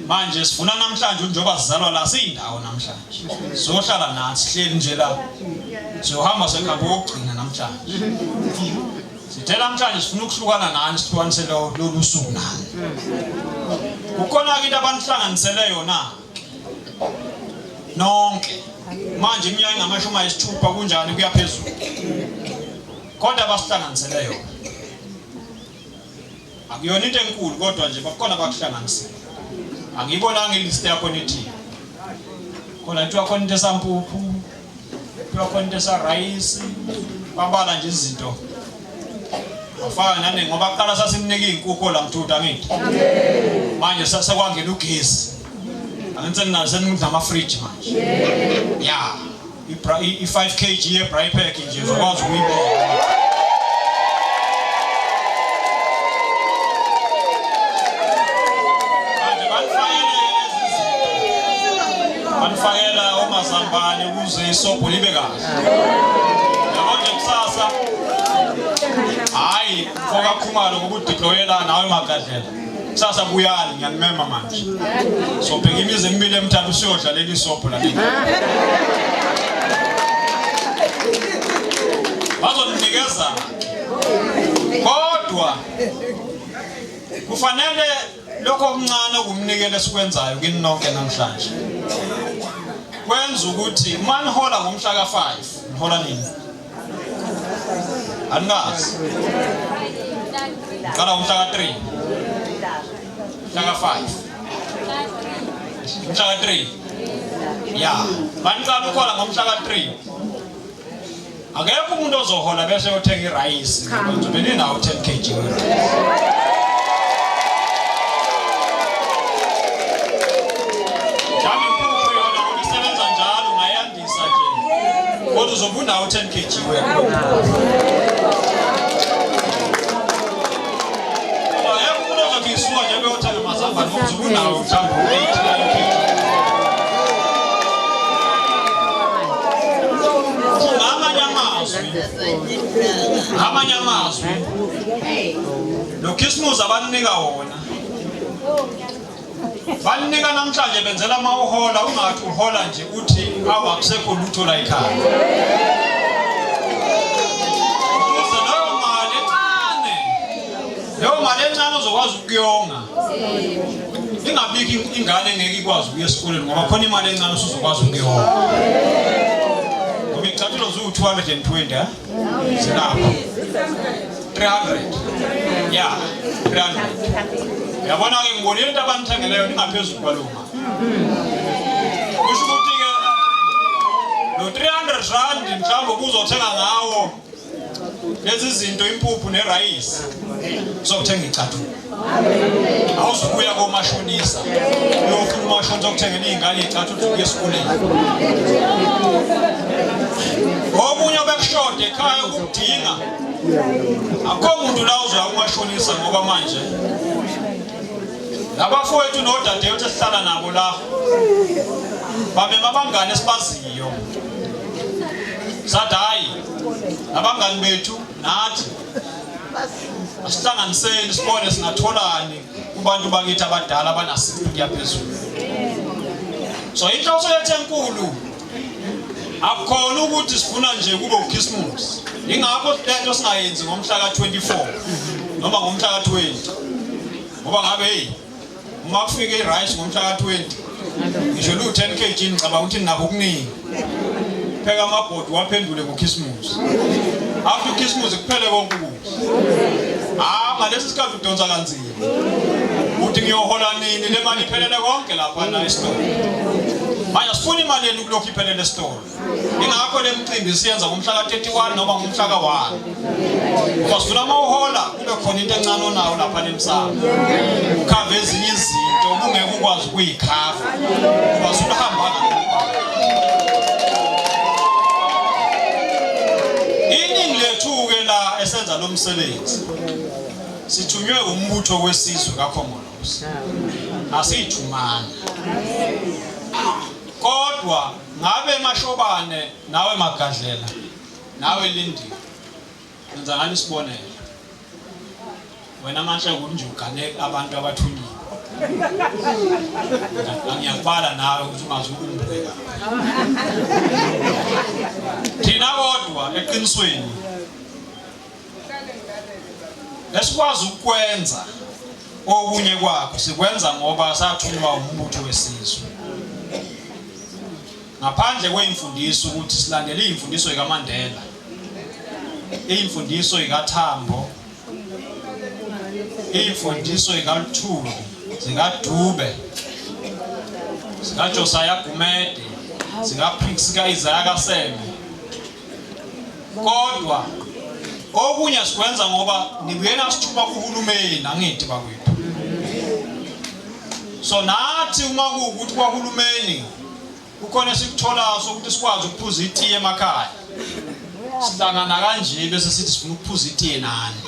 manje sifuna namhlanje njengoba sizalwa la siyindawo namhlanje sizohlala nathi sihleli nje la sizohamba sekhamba ukugcina namhlanje sithe namhlanje sifuna ukuhlukana nani sihlukanise lolu suku nani kukhona into abanihlanganisele yona nonke manje iminyaka engamashumi ayisithupha kunjani kuyaphezulu kodwa basihlanganisele yona akuyona into enkulu kodwa nje bakhona bakuhlanganisile angiyibonanga ilist yakho nithi khona kuthiwa khona into esampuphu kuthiwa khona into esarice babala nje izinto afana nane ngoba kuqala sasimnika izinkukhu la mthuthu angithi manje sasekwangena ugesi angenze nasenza ama fridge manje yeah i5 kg ye braai pack nje uzokwazi ukuyibeka banifakela omazambane ukuze isobho libe kahle yabona kusasa hayi foka khumalo ngokudeployela nawe magadlela kusasa buyani ngiyanimema manje so bheka imizi emibili emthathu siyodlalela isobho la bazoninikeza kodwa kufanele lokho okuncane okumnikele sikwenzayo kini nonke namhlanje kwenza ukuthi uma nihola ngomhla ka5 nihola nini angazi qala ngomhla ka3 mhla ka5 mhla ka3 ya baniqala ukhola ngomhla ka3 akekho umuntu ozohola bese uyothenga irayisi ngoba beninawo 10 kg kodwa uzobunawo 10 kg wena yebo umuntu ozokhiswa nje beyothenga amazambane uzobunawo mhlawumbe 8 kg amanye amazwi lo Christmas abanika wona banika namhlanje benzela mawuhola ungathi uhola nje uthi akusekho lutho la ekhaya leyo mali encane uzokwazi ukuyonga ingabiki ingane engeke ikwazi ukuya esikoleni ngoba khona imali encane usuzokwazi ukuyonga ngoba icathulo zu 220 silapha 300 ya 300 yabona ke ngibonile into abanithengeleyo ningaphezulu kwaloma kusho ukuthi ke lo 300 rand mhlawumbe uzothenga ngawo lezi zinto impuphu nerayisi uzothenga icathulo awuzukuya komashonisa uyofuna umashonisa ukuthengela izingane icathulo zokuya esikoleni omunye obekushode ekhaya ukudinga akho umuntu la uzoya kumashonisa ngoba manje labafowethu nodadewethu esihlala nabo la babe mabangane esibaziyo sathi hayi abangani bethu nathi asihlanganiseni sibone singatholani kubantu bakithi abadala abanasipho yaphezulu so inhloso yethu enkulu akukhona ukuthi sifuna nje kube uChristmas ingakho lento singayenzi ngomhla ka24 noma ngomhla ka20 ngoba ngabe hey uma kufike irice ngomhla ka20 ngisho lu 10 kg ngicabanga ukuthi ninako okuningi pheka amabhodi waphendule ngoChristmas after Christmas kuphele konke ukudla ngalesi sikhathi udonsa kanzima uthi ngiyohola nini le mali iphelele konke lapha na esitolo manje sifuna imali yenu kulokhu iphelele esitolo ingakho le mcimbi siyenza ngomhla ka31 noma ngomhla ka1 ngoba sifuna uma uhola kube khona into encane onawo lapha nemsamo ukhave ezinye izinto ungeke ukwazi ukuyikhava ngoba usahamba iningi lethu ke la esenza lo msebenzi sithunywe umbutho wesizwe kaKhongolose asithumana kodwa ngabe Mashobane nawe Magadlela nawe Lindiwe enza ngani sibonele wena manje kunje ugane abantu abathunyiwe angiyakubala nawe ukuthi ungazukumbeka thina kodwa eqinisweni esikwazi ukwenza okunye kwakho sikwenza ngoba sathunywa umbutho wesizwe ngaphandle kwemfundiso ukuthi silandele imfundiso kaMandela imfundiso kaTambo imfundiso kaLuthuli zikaDube zikaJosiah Gumede zikaPrixika Isaiah kaSeme kodwa okunye sikwenza ngoba nibuyena sithuma kuhulumeni angithi bakwethu so nathi uma kuukuthi kwaHulumeni ukhona sikuthola sokuthi sikwazi ukuphuza itiye emakhaya sihlangana kanje bese sithi sifuna ukuphuza itiye nani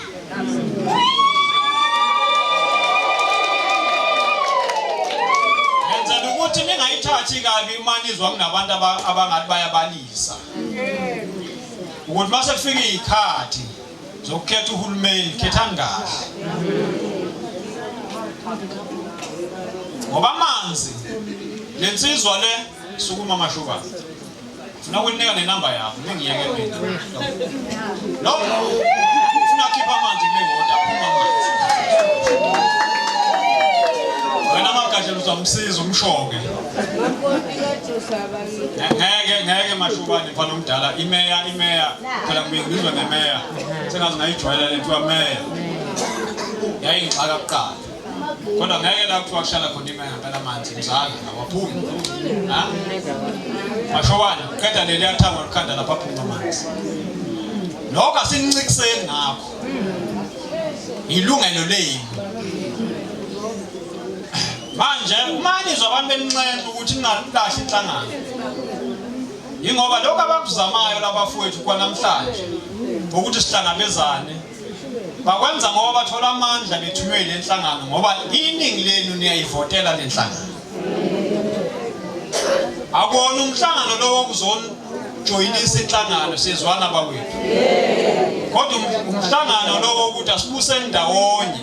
yenza ukuthi ningayithathi kabi imanizwa kunabantu abangathi bayabalisa ukuthi mase kufika ikhathi zokukhetha uHulumeni khethani kahle ngoba amanzi lensizwa le sukuma Mashobane ufuna ukunika nenamba yakho ngiyeke mina no ufuna khipha amanzi kule water phuma amanzi wena Magadlela uzamsiza umshoke ngeke mashubane mfana omdala imeya phela ngibizwa ngemeya sengazi ngayijwayela lethiwa meya yayingixaka kuqala kodwa ngeke la kuthiwa kushala khona imeya ngempela manje mzala awaphumi ha mashubane qeda leli yathangwa likhanda lapha phuma amanzi lokho asincikiseni ngakho ilungelo lenu manje umani zabantu benincenze ukuthi ningalahli inhlangano ingoba lokho abakuzamayo labafowethu kwanamhlanje ukuthi sihlangabezane bakwenza ngoba bathola amandla bethunywe le nhlangano ngoba iningi lenu niyayivotela le nhlangano akona umhlangano lowo kuzojoyinisa inhlangano sizwana bawethu kodwa umhlangano lowo ukuthi asibuse ndawonye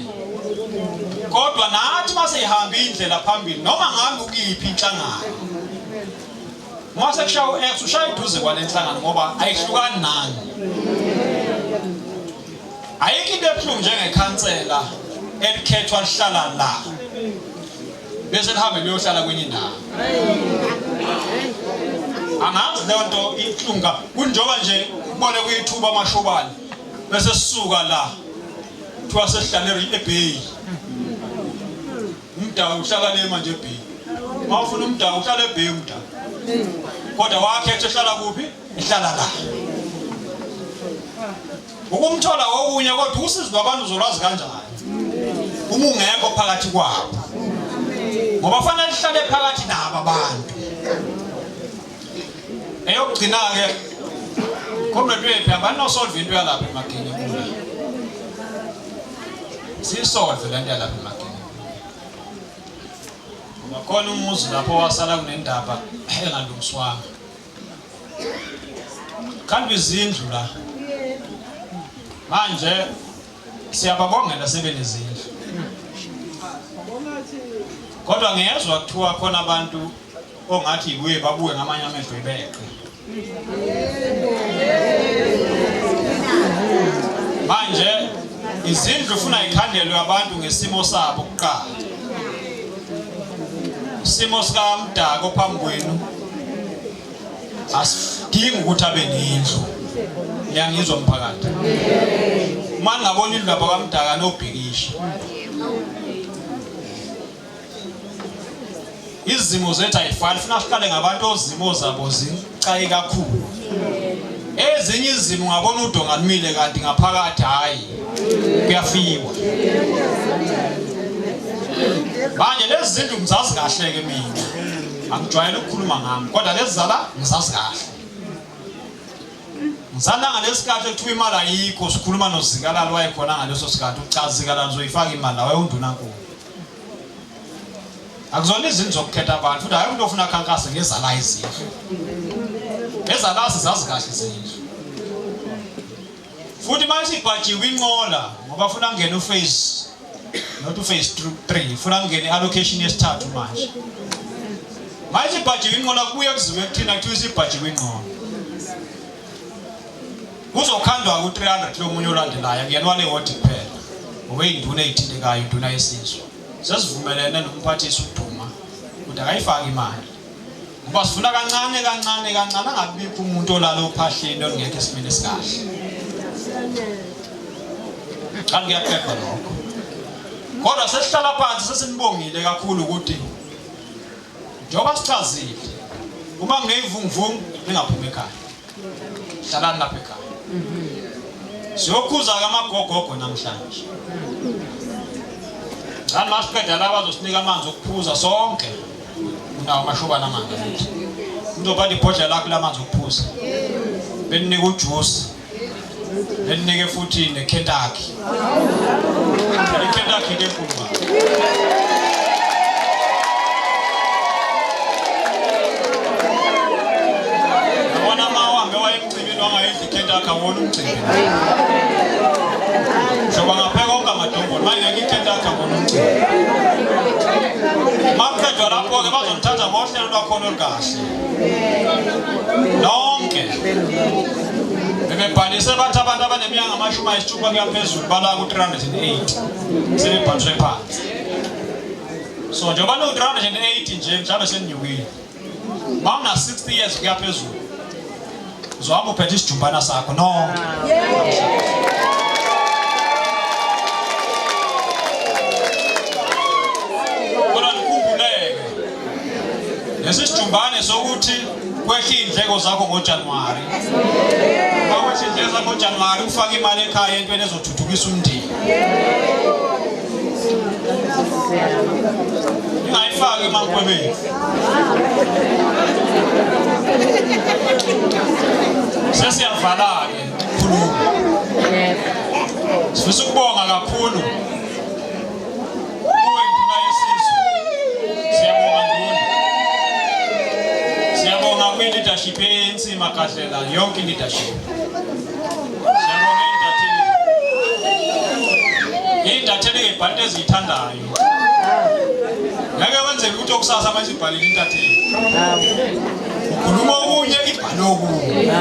kodwa nathi mase ihamba indlela phambili noma ngabe ukiphi inhlangano mase kushawo X ushaya iduze kwalenhlangano ngoba ayihlukani nani ayikho into ebuhlungu njengekhansela elikhethwa lihlala la bese lihambe liyohlala kwenye indawo angazi leyo nto ihlunga kunjoba nje ubone kuyithuba amashobane bese sisuka la thiwa sesihlale eBay umdawu uhlala le manje eBay mawufuna umdawu uhlala eBay umdawu kodwa wakhetha ehlala kuphi ehlala la ukumthola okunye kodwa usizo lwabantu uzolwazi kanjani uma ungekho phakathi kwabo ngoba fanele lihlale phakathi nabo abantu eyokugcina ke comrade wethu abano solve into yalapha eMageni kulo sisolve le nto yalapha eMageni ngoba khona umuzi lapho wasala kunendaba engalungiswanga kanti izindlu la manje siyababongela sebenezindlu kodwa ngiyezwa kuthiwa khona abantu ongathi kuye babuye ngamanye amehlo ibeqe manje izindlu ufuna ikhandelwe abantu ngesimo sabo kuqala isimo sikaMdaka ophambi kwenu asidingi ukuthi abe nendlu yangizwa umphakathi uma ngabona indlu lapha kaMdaka nobhikisha izimo zethu ayifani funa siqale ngabantu ozimo zabo zicayi kakhulu ezinye izimo ngabona udonga limile kanti ngaphakathi hayi kuyafiwa manje lezi zinto ngizazi kahle ke mina angijwayele ukukhuluma ngami kodwa lezi zala ngizazi kahle ngizana ngalesikhathi ekuthiwa imali ayikho sikhuluma noZikalala wayekhona ngaleso sikhathi uCazikala uzoyifaka imali la wayunduna nkulu akuzona izinto zokukhetha abantu futhi hayi umuntu ofuna khankase ngezala izindlu ezala sizazi kahle izindlu futhi manje ibhajiwe inqola ngoba ufuna ngene uphase not uphase 3 ufuna ngene allocation yesithathu manje ibhajiwe inqola kubuye kuziwe kuthina kuthiwa ibhajiwe inqola uzokhandwa ku300 lo munye olandelayo akuyenwa le ward kuphela ngoba induna ezithintekayo induna yesizwe sesivumelene nomphathisi uDuma ukuthi akayifaki imali ngoba sifuna kancane angabikho umuntu olala ophahleni olungekho esimeni esikahle kanti kuyaphepha lokho kodwa sesihlala phansi sesinibongile kakhulu ukuthi njengoba sichazile uma kuneyivunguvungu ningaphumi ekhaya hlalani lapha ekhaya siyokhuza kamagogogo namhlanje ngani masiqeda laba bazosinika amanzi okuphuza sonke unawo amashobana amanzi futhi uzobhala ibhodlela lakho lamanzi okuphuza beninika ujuice beninike futhi neKentucky iKentucky lenkulu wona mahambe wayemcibini wangayidli iKentucky awona umcimbi njoba ngapheka konke amadongo manje iKentucky awona umcimbi maqedwa lapho ke bazomthatha ngohlelo lwakhona olukahle lonke bebebhalise bathi abantu abaneminyaka amashumi ayisithupha kuya phezulu bala ku308 sebebhaliswe phansi so njengoba no308 nje mhlawumbe seninyukile Mawuna 60 years kuya phezulu. Uzohamba uphethe isijumbana sakho no. Kodwa nikhumbuleke. Lesisijumbane sokuthi kwehla indleko zakho ngoJanuary. Mawuthi indleko zakho ngoJanuary ufaka imali ekhaya entweni ezothuthukisa umndeni. Ingayifaki emankwebeni. Sesiyavala-ke khuluma. Sifisa ukubonga kakhulu. Kuwe induna yesizwe. Siyabonga Nduna. Siyabonga kwi-leadership ye-ANC Makadlela, yonke i-leadership. Siyabonga iy'ntatheli ngey'bhalile eziyithandayo. Ngeke wenzeke ukuthi okusasa manje ibhalile intatheli. Ukhuluma okunye ibhale okunye.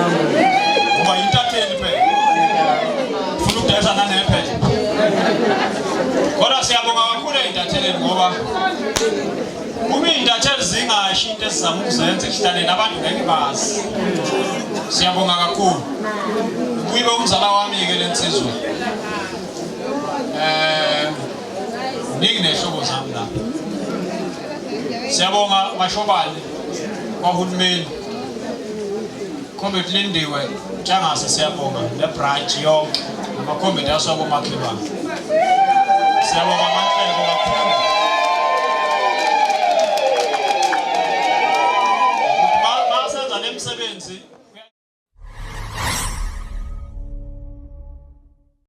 Ngoba intatheli phela. Ufuna ukudayisa nanephela. Kodwa siyabonga kakhulu ey'ntatheleni ngoba uma iy'ntatheli zingasho into ezizama ukuzenza ekuhlaleni abantu ngeke bazi. Siyabonga kakhulu. Kuyibe umzala wami-ke lensizwe. Ningi nehlobo zami lapha. Siyabonga mashobane kwahulumeni. Committee lindiwe Tshangase siyabonga lebranch yonke nama committee asobomakhelwane. Siyabonga amanhlelo kakhulu.